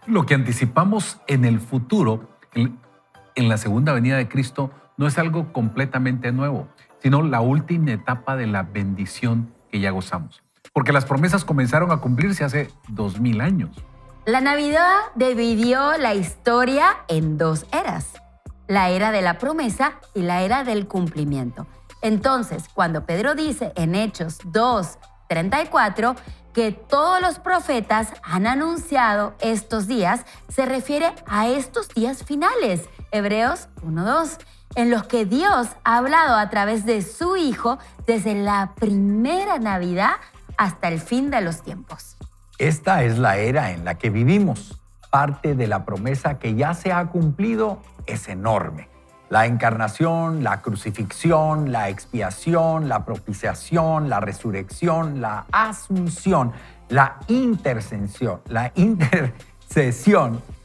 Lo que anticipamos en el futuro, en la segunda venida de Cristo, no es algo completamente nuevo, sino la última etapa de la bendición que ya gozamos. Porque las promesas comenzaron a cumplirse hace 2000 años. La Navidad dividió la historia en dos eras: la era de la promesa y la era del cumplimiento. Entonces, cuando Pedro dice en Hechos 2:34 que todos los profetas han anunciado estos días, se refiere a estos días finales, Hebreos 1:2, en los que Dios ha hablado a través de su Hijo desde la primera Navidad hasta el fin de los tiempos. Esta es la era en la que vivimos. Parte de la promesa que ya se ha cumplido es enorme. La encarnación, la crucifixión, la expiación, la propiciación, la resurrección, la asunción, la intercesión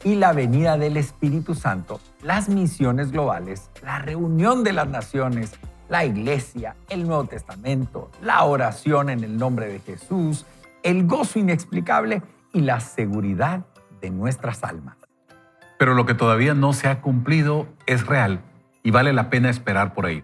y la venida del Espíritu Santo, las misiones globales, la reunión de las naciones, la iglesia, el Nuevo Testamento, la oración en el nombre de Jesús, el gozo inexplicable y la seguridad de nuestras almas. Pero lo que todavía no se ha cumplido es real y vale la pena esperar por ello.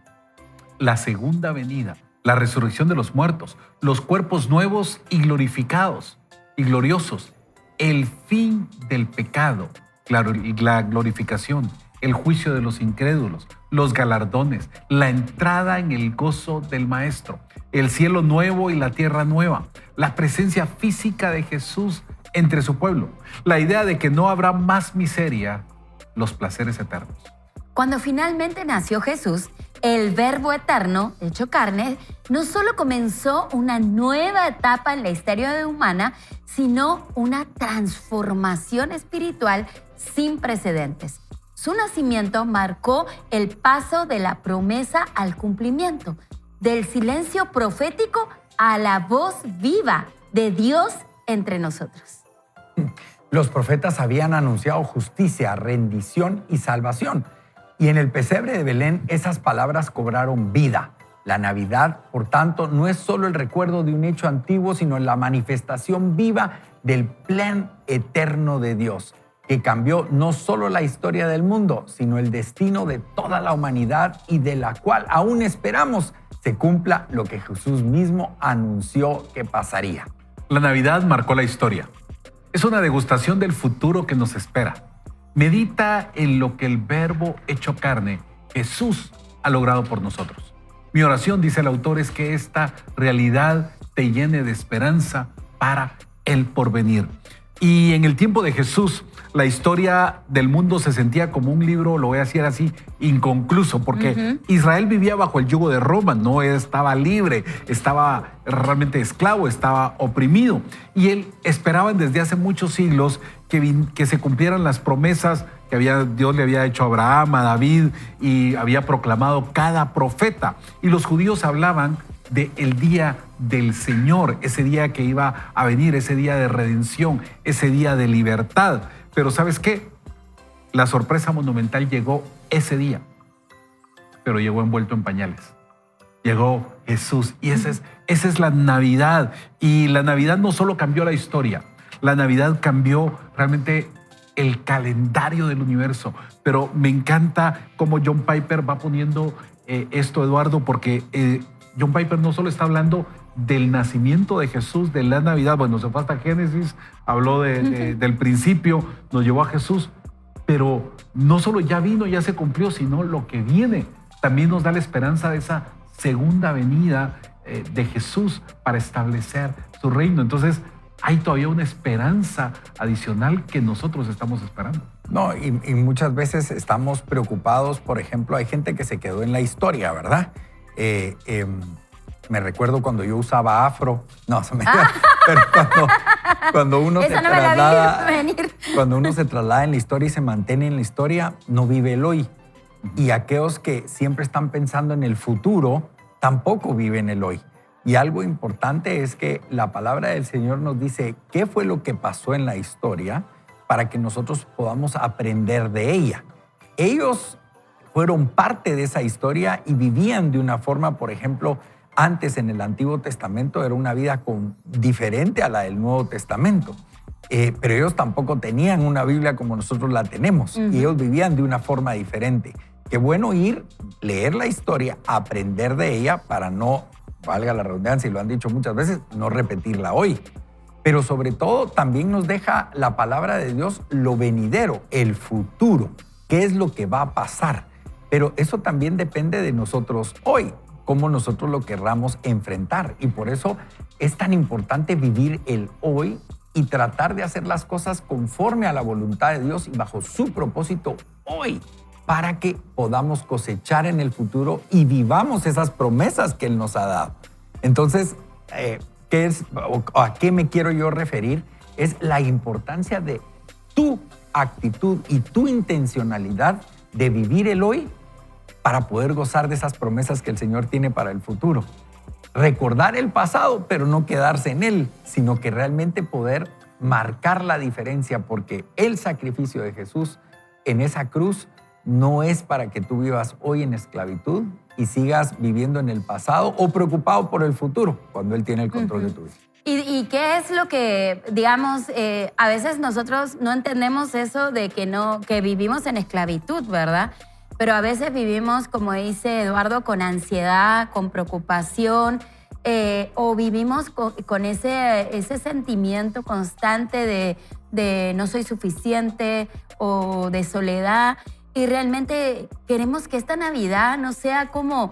La segunda venida, la resurrección de los muertos, los cuerpos nuevos y glorificados y gloriosos, el fin del pecado, la glorificación, el juicio de los incrédulos, los galardones, la entrada en el gozo del Maestro, el cielo nuevo y la tierra nueva, la presencia física de Jesús entre su pueblo, la idea de que no habrá más miseria, los placeres eternos. Cuando finalmente nació Jesús, El Verbo eterno, hecho carne, no solo comenzó una nueva etapa en la historia humana, sino una transformación espiritual sin precedentes. Su nacimiento marcó el paso de la promesa al cumplimiento, del silencio profético a la voz viva de Dios entre nosotros. Los profetas habían anunciado justicia, rendición y salvación. Y en el pesebre de Belén esas palabras cobraron vida. La Navidad, por tanto, no es solo el recuerdo de un hecho antiguo, sino la manifestación viva del plan eterno de Dios, que cambió no solo la historia del mundo, sino el destino de toda la humanidad y de la cual aún esperamos se cumpla lo que Jesús mismo anunció que pasaría. La Navidad marcó la historia. Es una degustación del futuro que nos espera. Medita en lo que el Verbo hecho carne, Jesús, ha logrado por nosotros. Mi oración, dice el autor, es que esta realidad te llene de esperanza para el porvenir. Y en el tiempo de Jesús, la historia del mundo se sentía como un libro, lo voy a decir así, inconcluso, porque Israel vivía bajo el yugo de Roma, no estaba libre, estaba realmente esclavo, estaba oprimido. Y él esperaba desde hace muchos siglos que se cumplieran las promesas que Dios le había hecho a Abraham, a David, y había proclamado cada profeta. Y los judíos hablaban del día del Señor, ese día que iba a venir, ese día de redención, ese día de libertad. Pero ¿sabes qué? La sorpresa monumental llegó ese día, pero llegó envuelto en pañales. Llegó Jesús y esa es la Navidad. Y la Navidad no solo cambió la historia, la Navidad cambió realmente el calendario del universo. Pero me encanta cómo John Piper va poniendo esto, Eduardo, porque John Piper no solo está hablando del nacimiento de Jesús, de la Navidad, bueno, se fue hasta Génesis, habló del principio, nos llevó a Jesús, pero no solo ya vino, ya se cumplió, sino lo que viene. También nos da la esperanza de esa segunda venida de Jesús para establecer su reino. Entonces, hay todavía una esperanza adicional que nosotros estamos esperando. No, y muchas veces estamos preocupados, por ejemplo, hay gente que se quedó en la historia, ¿verdad? Me recuerdo cuando yo usaba afro, pero cuando uno se traslada, cuando uno se traslada en la historia y se mantiene en la historia, no vive el hoy. Y aquellos que siempre están pensando en el futuro, tampoco viven el hoy. Y algo importante es que la palabra del Señor nos dice qué fue lo que pasó en la historia para que nosotros podamos aprender de ella. Ellos fueron parte de esa historia y vivían de una forma, por ejemplo, antes en el Antiguo Testamento era una vida diferente a la del Nuevo Testamento. Pero ellos tampoco tenían una Biblia como nosotros la tenemos. Y ellos vivían de una forma diferente. Qué bueno leer la historia, aprender de ella para no, valga la redundancia, y lo han dicho muchas veces, no repetirla hoy. Pero sobre todo también nos deja la palabra de Dios lo venidero, el futuro. ¿Qué es lo que va a pasar? Pero eso también depende de nosotros hoy, cómo nosotros lo querramos enfrentar. Y por eso es tan importante vivir el hoy y tratar de hacer las cosas conforme a la voluntad de Dios y bajo su propósito hoy, para que podamos cosechar en el futuro y vivamos esas promesas que Él nos ha dado. Entonces, ¿a qué me quiero yo referir? Es la importancia de tu actitud y tu intencionalidad de vivir el hoy para poder gozar de esas promesas que el Señor tiene para el futuro. Recordar el pasado, pero no quedarse en él, sino que realmente poder marcar la diferencia, porque el sacrificio de Jesús en esa cruz no es para que tú vivas hoy en esclavitud y sigas viviendo en el pasado o preocupado por el futuro, cuando Él tiene el control de tu vida. ¿Y qué es lo que, digamos, a veces nosotros no entendemos eso de que vivimos en esclavitud, ¿verdad? Pero a veces vivimos, como dice Eduardo, con ansiedad, con preocupación, o vivimos con ese sentimiento constante de no soy suficiente o de soledad. Y realmente queremos que esta Navidad no sea como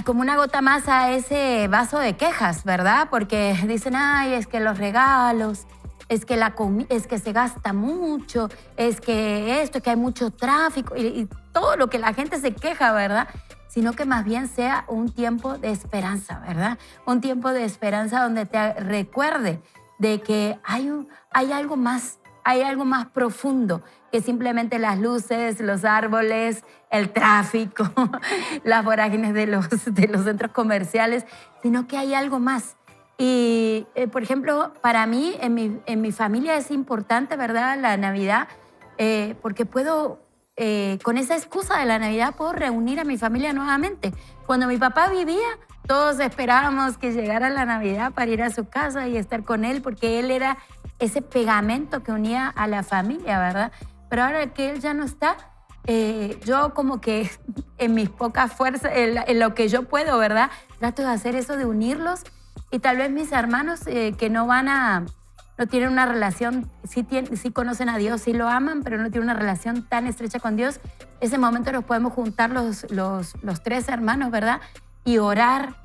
una gota más a ese vaso de quejas, ¿verdad? Porque dicen, es que los regalos, es que se gasta mucho, es que que hay mucho tráfico y todo lo que la gente se queja, ¿verdad? Sino que más bien sea un tiempo de esperanza, ¿verdad? Un tiempo de esperanza donde te recuerde de que hay algo más profundo que simplemente las luces, los árboles, el tráfico, las vorágines de los centros comerciales, sino que hay algo más. Y, por ejemplo, para mí, en mi familia es importante, ¿verdad?, la Navidad, porque puedo, con esa excusa de la Navidad, puedo reunir a mi familia nuevamente. Cuando mi papá vivía, todos esperábamos que llegara la Navidad para ir a su casa y estar con él, porque él era ese pegamento que unía a la familia, ¿verdad? Pero ahora que él ya no está, yo como que en mis pocas fuerzas, en lo que yo puedo, ¿verdad?, trato de hacer eso, de unirlos. Y tal vez mis hermanos que no tienen una relación, sí conocen a Dios, sí lo aman, pero no tienen una relación tan estrecha con Dios, ese momento nos podemos juntar los 3 hermanos, ¿verdad? Y orar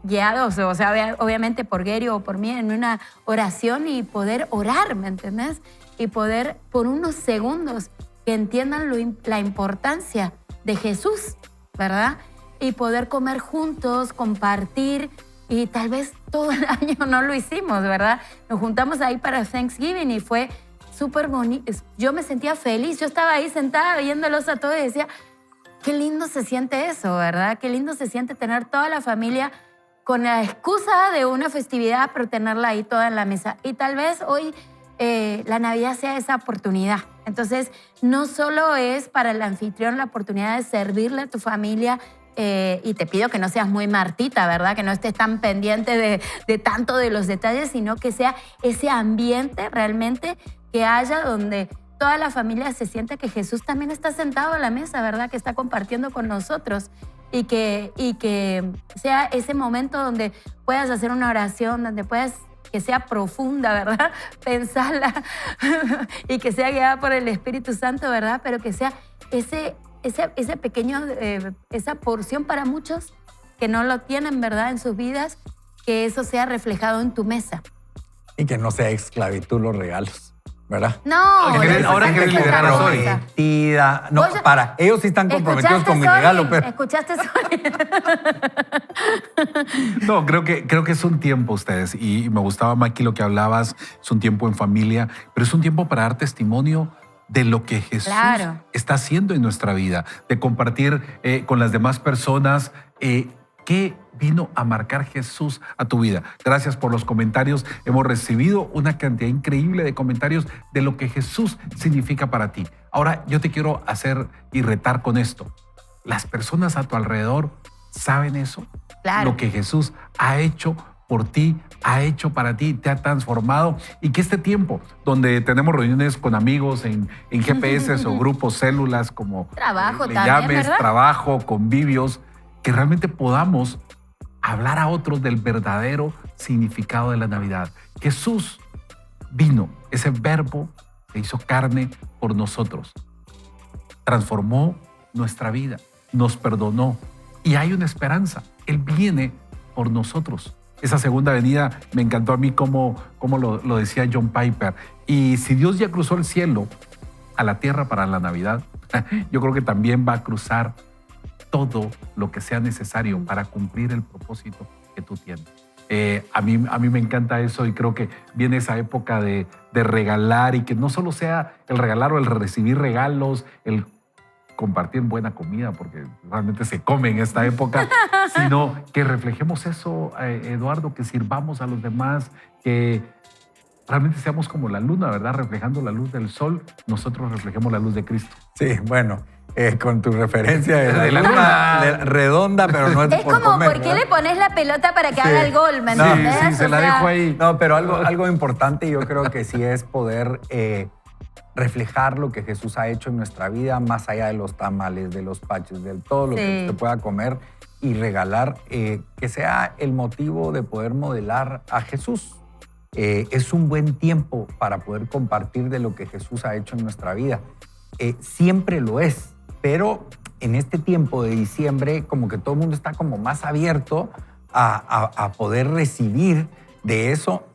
guiados, o sea, obviamente por Gary o por mí, en una oración y poder orar, ¿me entendés? Y poder, por unos segundos, que entiendan la importancia de Jesús, ¿verdad? Y poder comer juntos, compartir. Y tal vez todo el año no lo hicimos, ¿verdad? Nos juntamos ahí para Thanksgiving y fue súper bonito. Yo me sentía feliz. Yo estaba ahí sentada viéndolos a todos y decía, qué lindo se siente eso, ¿verdad? Qué lindo se siente tener toda la familia con la excusa de una festividad, pero tenerla ahí toda en la mesa. Y tal vez hoy la Navidad sea esa oportunidad. Entonces, no solo es para el anfitrión la oportunidad de servirle a tu familia, y te pido que no seas muy Martita, ¿verdad? Que no estés tan pendiente de tanto de los detalles, sino que sea ese ambiente realmente que haya donde toda la familia se sienta que Jesús también está sentado a la mesa, ¿verdad? Que está compartiendo con nosotros y que sea ese momento donde puedas hacer una oración, donde puedas que sea profunda, ¿verdad? Pensarla y que sea guiada por el Espíritu Santo, ¿verdad? Pero que sea ese pequeño, esa porción para muchos que no lo tienen, ¿verdad?, en sus vidas, que eso sea reflejado en tu mesa. Y que no sea esclavitud los regalos, ¿verdad? No, ahora que liderar hoy. No, Oye, ellos sí están comprometidos con mi Sony? regalo, pero... ¿Escuchaste, Sony? No, creo que es un tiempo, ustedes, y me gustaba, Maki, lo que hablabas, es un tiempo en familia, pero es un tiempo para dar testimonio de lo que Jesús está haciendo en nuestra vida, de compartir con las demás personas qué vino a marcar Jesús a tu vida. Gracias por los comentarios. Hemos recibido una cantidad increíble de comentarios de lo que Jesús significa para ti. Ahora, yo te quiero hacer y retar con esto. ¿Las personas a tu alrededor saben eso? Claro. Lo que Jesús ha hecho por ti, ha hecho para ti, te ha transformado, y que este tiempo donde tenemos reuniones con amigos en GPS o grupos, células, como trabajo le también, llames, ¿verdad? trabajo, convivios, que realmente podamos hablar a otros del verdadero significado de la Navidad. Jesús vino, ese verbo se hizo carne por nosotros, transformó nuestra vida, nos perdonó, y hay una esperanza. Él viene por nosotros. Esa segunda venida me encantó a mí como lo decía John Piper. Y si Dios ya cruzó el cielo a la tierra para la Navidad, yo creo que también va a cruzar todo lo que sea necesario para cumplir el propósito que tú tienes. A mí me encanta eso, y creo que viene esa época de regalar, y que no solo sea el regalar o el recibir regalos, el compartir buena comida, porque realmente se come en esta época, sino que reflejemos eso, Eduardo, que sirvamos a los demás, que realmente seamos como la luna, ¿verdad? Reflejando la luz del sol, nosotros reflejemos la luz de Cristo. Sí, bueno, con tu referencia de la luna redonda, pero no es por como, comer, ¿por qué ¿verdad? le pones la pelota para que haga el gol? ¿Me entiendes? Sí, se la dejo ahí. No, pero algo importante yo creo que sí es poder reflejar lo que Jesús ha hecho en nuestra vida, más allá de los tamales, de los paches, de todo lo que usted pueda comer y regalar, que sea el motivo de poder modelar a Jesús. Es un buen tiempo para poder compartir de lo que Jesús ha hecho en nuestra vida. Siempre lo es, pero en este tiempo de diciembre como que todo el mundo está como más abierto a poder recibir de eso.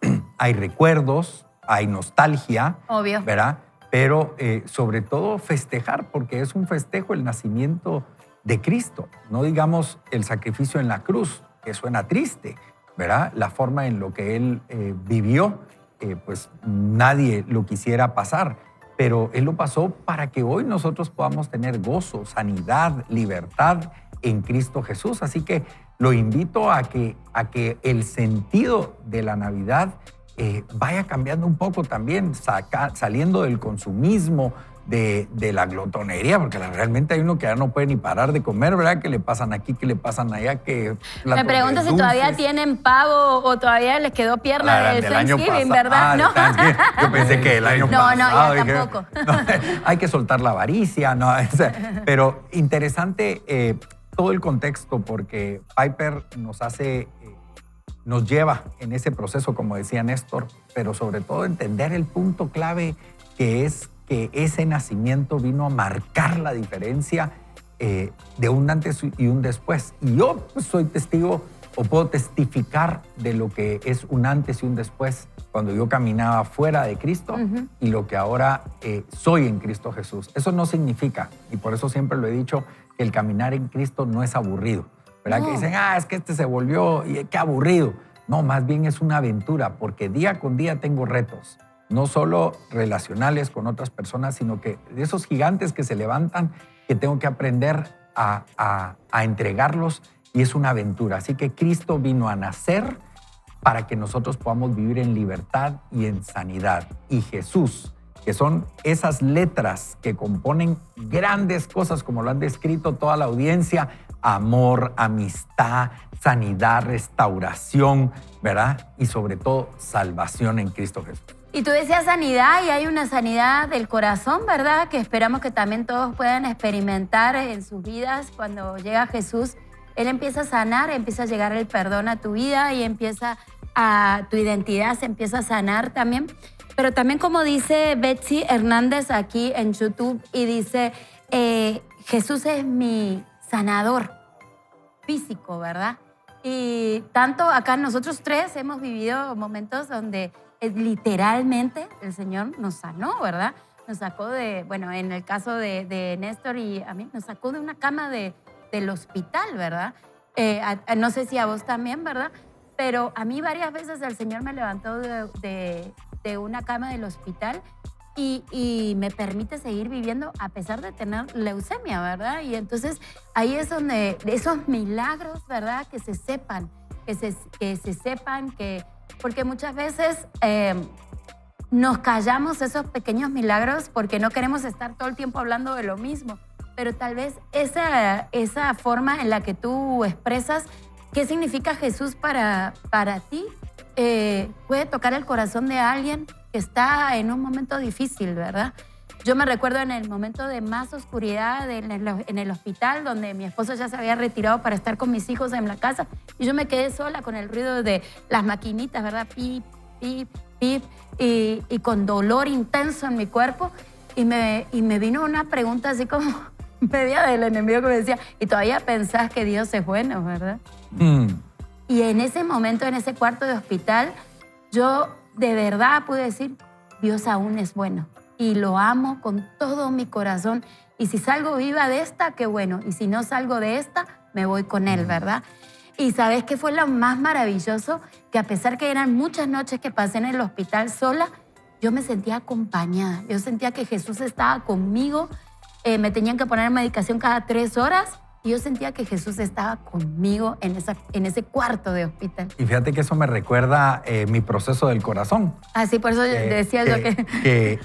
hay recuerdos, hay nostalgia, Obvio. ¿verdad? Pero sobre todo festejar, porque es un festejo el nacimiento de Cristo. No digamos el sacrificio en la cruz, que suena triste, ¿verdad? La forma en lo que Él vivió, pues nadie lo quisiera pasar, pero Él lo pasó para que hoy nosotros podamos tener gozo, sanidad, libertad en Cristo Jesús. Así que lo invito a que el sentido de la Navidad vaya cambiando un poco también, saliendo del consumismo, de la glotonería, porque realmente hay uno que ya no puede ni parar de comer, ¿verdad? Que le pasan aquí, que le pasan allá, que... Me pregunto si todavía tienen pavo o todavía les quedó pierna del Thanksgiving, ¿verdad? ¿No? Yo pensé que el año pasado... No, ya tampoco. No, hay que soltar la avaricia, ¿no? Pero interesante todo el contexto, porque Piper nos lleva en ese proceso, como decía Néstor, pero sobre todo entender el punto clave que es que ese nacimiento vino a marcar la diferencia de un antes y un después. Y yo pues, soy testigo o puedo testificar de lo que es un antes y un después cuando yo caminaba fuera de Cristo y lo que ahora soy en Cristo Jesús. Eso no significa, y por eso siempre lo he dicho, que el caminar en Cristo no es aburrido. ¿Verdad? No. Que dicen, es que este se volvió, qué aburrido. No, más bien es una aventura, porque día con día tengo retos. No solo relacionales con otras personas, sino que de esos gigantes que se levantan, que tengo que aprender a entregarlos, y es una aventura. Así que Cristo vino a nacer para que nosotros podamos vivir en libertad y en sanidad. Y Jesús, que son esas letras que componen grandes cosas, como lo han descrito toda la audiencia: amor, amistad, sanidad, restauración, ¿verdad? Y sobre todo, salvación en Cristo Jesús. Y tú decías sanidad, y hay una sanidad del corazón, ¿verdad? Que esperamos que también todos puedan experimentar en sus vidas. Cuando llega Jesús, Él empieza a sanar, empieza a llegar el perdón a tu vida y tu identidad se empieza a sanar también. Pero también, como dice Betsy Hernández aquí en YouTube, y dice, Jesús es mi sanador físico, ¿verdad? Y tanto acá nosotros tres hemos vivido momentos donde literalmente el Señor nos sanó, ¿verdad? Nos sacó bueno, en el caso de Néstor y a mí, nos sacó de una cama del hospital, ¿verdad? No sé si a vos también, ¿verdad? Pero a mí varias veces el Señor me levantó de una cama del hospital y me permite seguir viviendo a pesar de tener leucemia, ¿verdad? Y entonces ahí es donde esos milagros, ¿verdad? Que se sepan, porque muchas veces nos callamos esos pequeños milagros porque no queremos estar todo el tiempo hablando de lo mismo. Pero tal vez esa forma en la que tú expresas qué significa Jesús para ti puede tocar el corazón de alguien que está en un momento difícil, ¿verdad? Yo me recuerdo en el momento de más oscuridad en el hospital, donde mi esposo ya se había retirado para estar con mis hijos en la casa, y yo me quedé sola con el ruido de las maquinitas, ¿verdad? Pip, pip, pip, y con dolor intenso en mi cuerpo, y me vino una pregunta así como media del enemigo que me decía, y todavía pensás que Dios es bueno, ¿verdad? Y en ese momento, en ese cuarto de hospital, yo de verdad pude decir, Dios aún es bueno. Y lo amo con todo mi corazón. Y si salgo viva de esta, qué bueno. Y si no salgo de esta, me voy con Él, ¿verdad? Y ¿sabes qué fue lo más maravilloso? Que a pesar que eran muchas noches que pasé en el hospital sola, yo me sentía acompañada. Yo sentía que Jesús estaba conmigo. Me tenían que poner medicación cada 3 horas. Y yo sentía que Jesús estaba conmigo en ese cuarto de hospital. Y fíjate que eso me recuerda mi proceso del corazón. Ah, sí, por eso decía yo que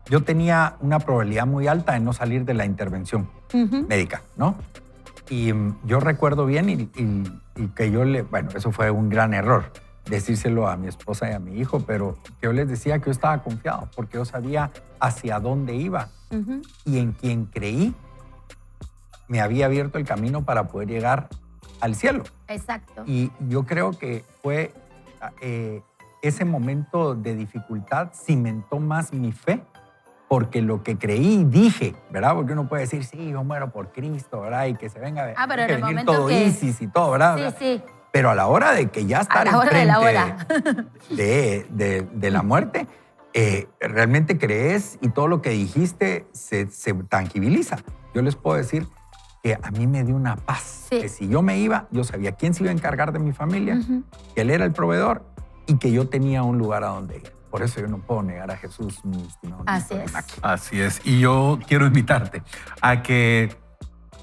yo tenía una probabilidad muy alta de no salir de la intervención médica, ¿no? Y yo recuerdo bien y que bueno, eso fue un gran error, decírselo a mi esposa y a mi hijo, pero que yo les decía que yo estaba confiado porque yo sabía hacia dónde iba y en quien creí me había abierto el camino para poder llegar al cielo. Exacto. Y yo creo que fue ese momento de dificultad cimentó más mi fe, porque lo que creí y dije, ¿verdad? Porque uno puede decir, sí, yo muero por Cristo, ¿verdad? Y que se venga pero que en el venir momento todo que... ISIS y todo, ¿verdad? Sí, sí. Pero a la hora de que ya estar A la hora de la enfrente de la muerte, realmente crees y todo lo que dijiste se tangibiliza. Yo les puedo decir que a mí me dio una paz. Sí. Que si yo me iba, yo sabía quién se iba a encargar de mi familia, Ujú. que Él era el proveedor y que yo tenía un lugar a donde ir. Por eso yo no puedo negar a Jesús, mi estimado Así Néstor es. Maki. Así es. Y yo quiero invitarte a que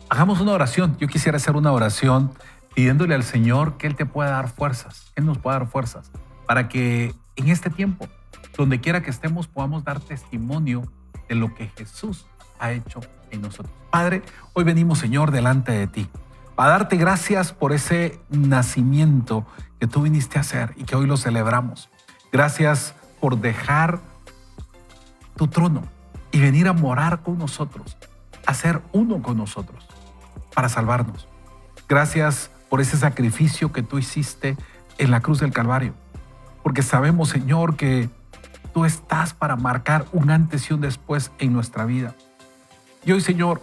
hagamos una oración. Yo quisiera hacer una oración pidiéndole al Señor que Él te pueda dar fuerzas, Él nos pueda dar fuerzas para que en este tiempo, donde quiera que estemos, podamos dar testimonio de lo que Jesús ha hecho en nosotros. Padre, hoy venimos, Señor, delante de ti para darte gracias por ese nacimiento que tú viniste a hacer y que hoy lo celebramos. Gracias por dejar tu trono y venir a morar con nosotros, a ser uno con nosotros, para salvarnos. Gracias por ese sacrificio que tú hiciste en la cruz del Calvario, porque sabemos, Señor, que tú estás para marcar un antes y un después en nuestra vida. Y hoy, Señor,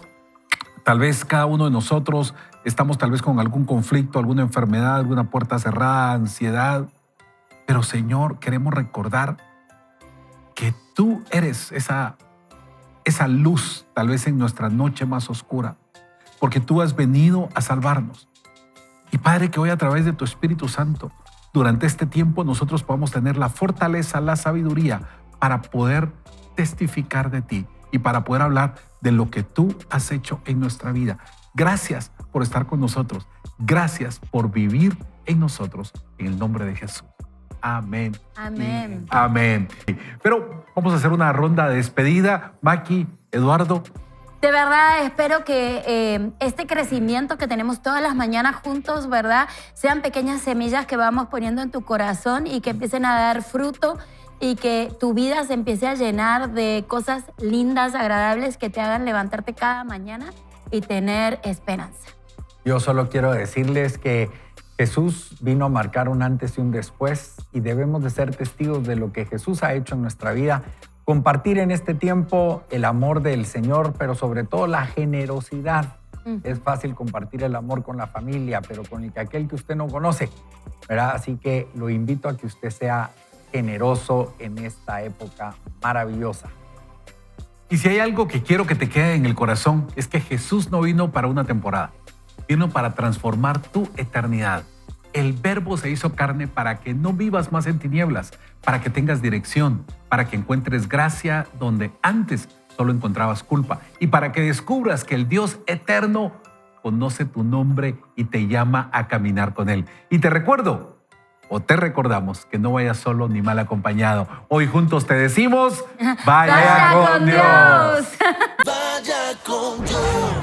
tal vez cada uno de nosotros estamos tal vez con algún conflicto, alguna enfermedad, alguna puerta cerrada, ansiedad, pero, Señor, queremos recordar que tú eres esa luz, tal vez en nuestra noche más oscura, porque tú has venido a salvarnos. Y Padre, que hoy a través de tu Espíritu Santo, durante este tiempo nosotros podamos tener la fortaleza, la sabiduría para poder testificar de ti y para poder hablar de lo que tú has hecho en nuestra vida. Gracias por estar con nosotros. Gracias por vivir en nosotros. En el nombre de Jesús. Amén. Amén. Amén. Pero vamos a hacer una ronda de despedida. Maki, Eduardo. De verdad, espero que este crecimiento que tenemos todas las mañanas juntos, ¿verdad? Sean pequeñas semillas que vamos poniendo en tu corazón y que empiecen a dar fruto y que tu vida se empiece a llenar de cosas lindas, agradables, que te hagan levantarte cada mañana y tener esperanza. Yo solo quiero decirles que Jesús vino a marcar un antes y un después y debemos de ser testigos de lo que Jesús ha hecho en nuestra vida. Compartir en este tiempo el amor del Señor, pero sobre todo la generosidad. Es fácil compartir el amor con la familia, pero con aquel que usted no conoce, ¿verdad? Así que lo invito a que usted sea generoso en esta época maravillosa. Y si hay algo que quiero que te quede en el corazón, es que Jesús no vino para una temporada, vino para transformar tu eternidad. El Verbo se hizo carne para que no vivas más en tinieblas, para que tengas dirección, para que encuentres gracia donde antes solo encontrabas culpa y para que descubras que el Dios eterno conoce tu nombre y te llama a caminar con Él. Y te recuerdo, o te recordamos, que no vayas solo ni mal acompañado. Hoy juntos te decimos, vaya con Dios. Dios. Vaya con Dios.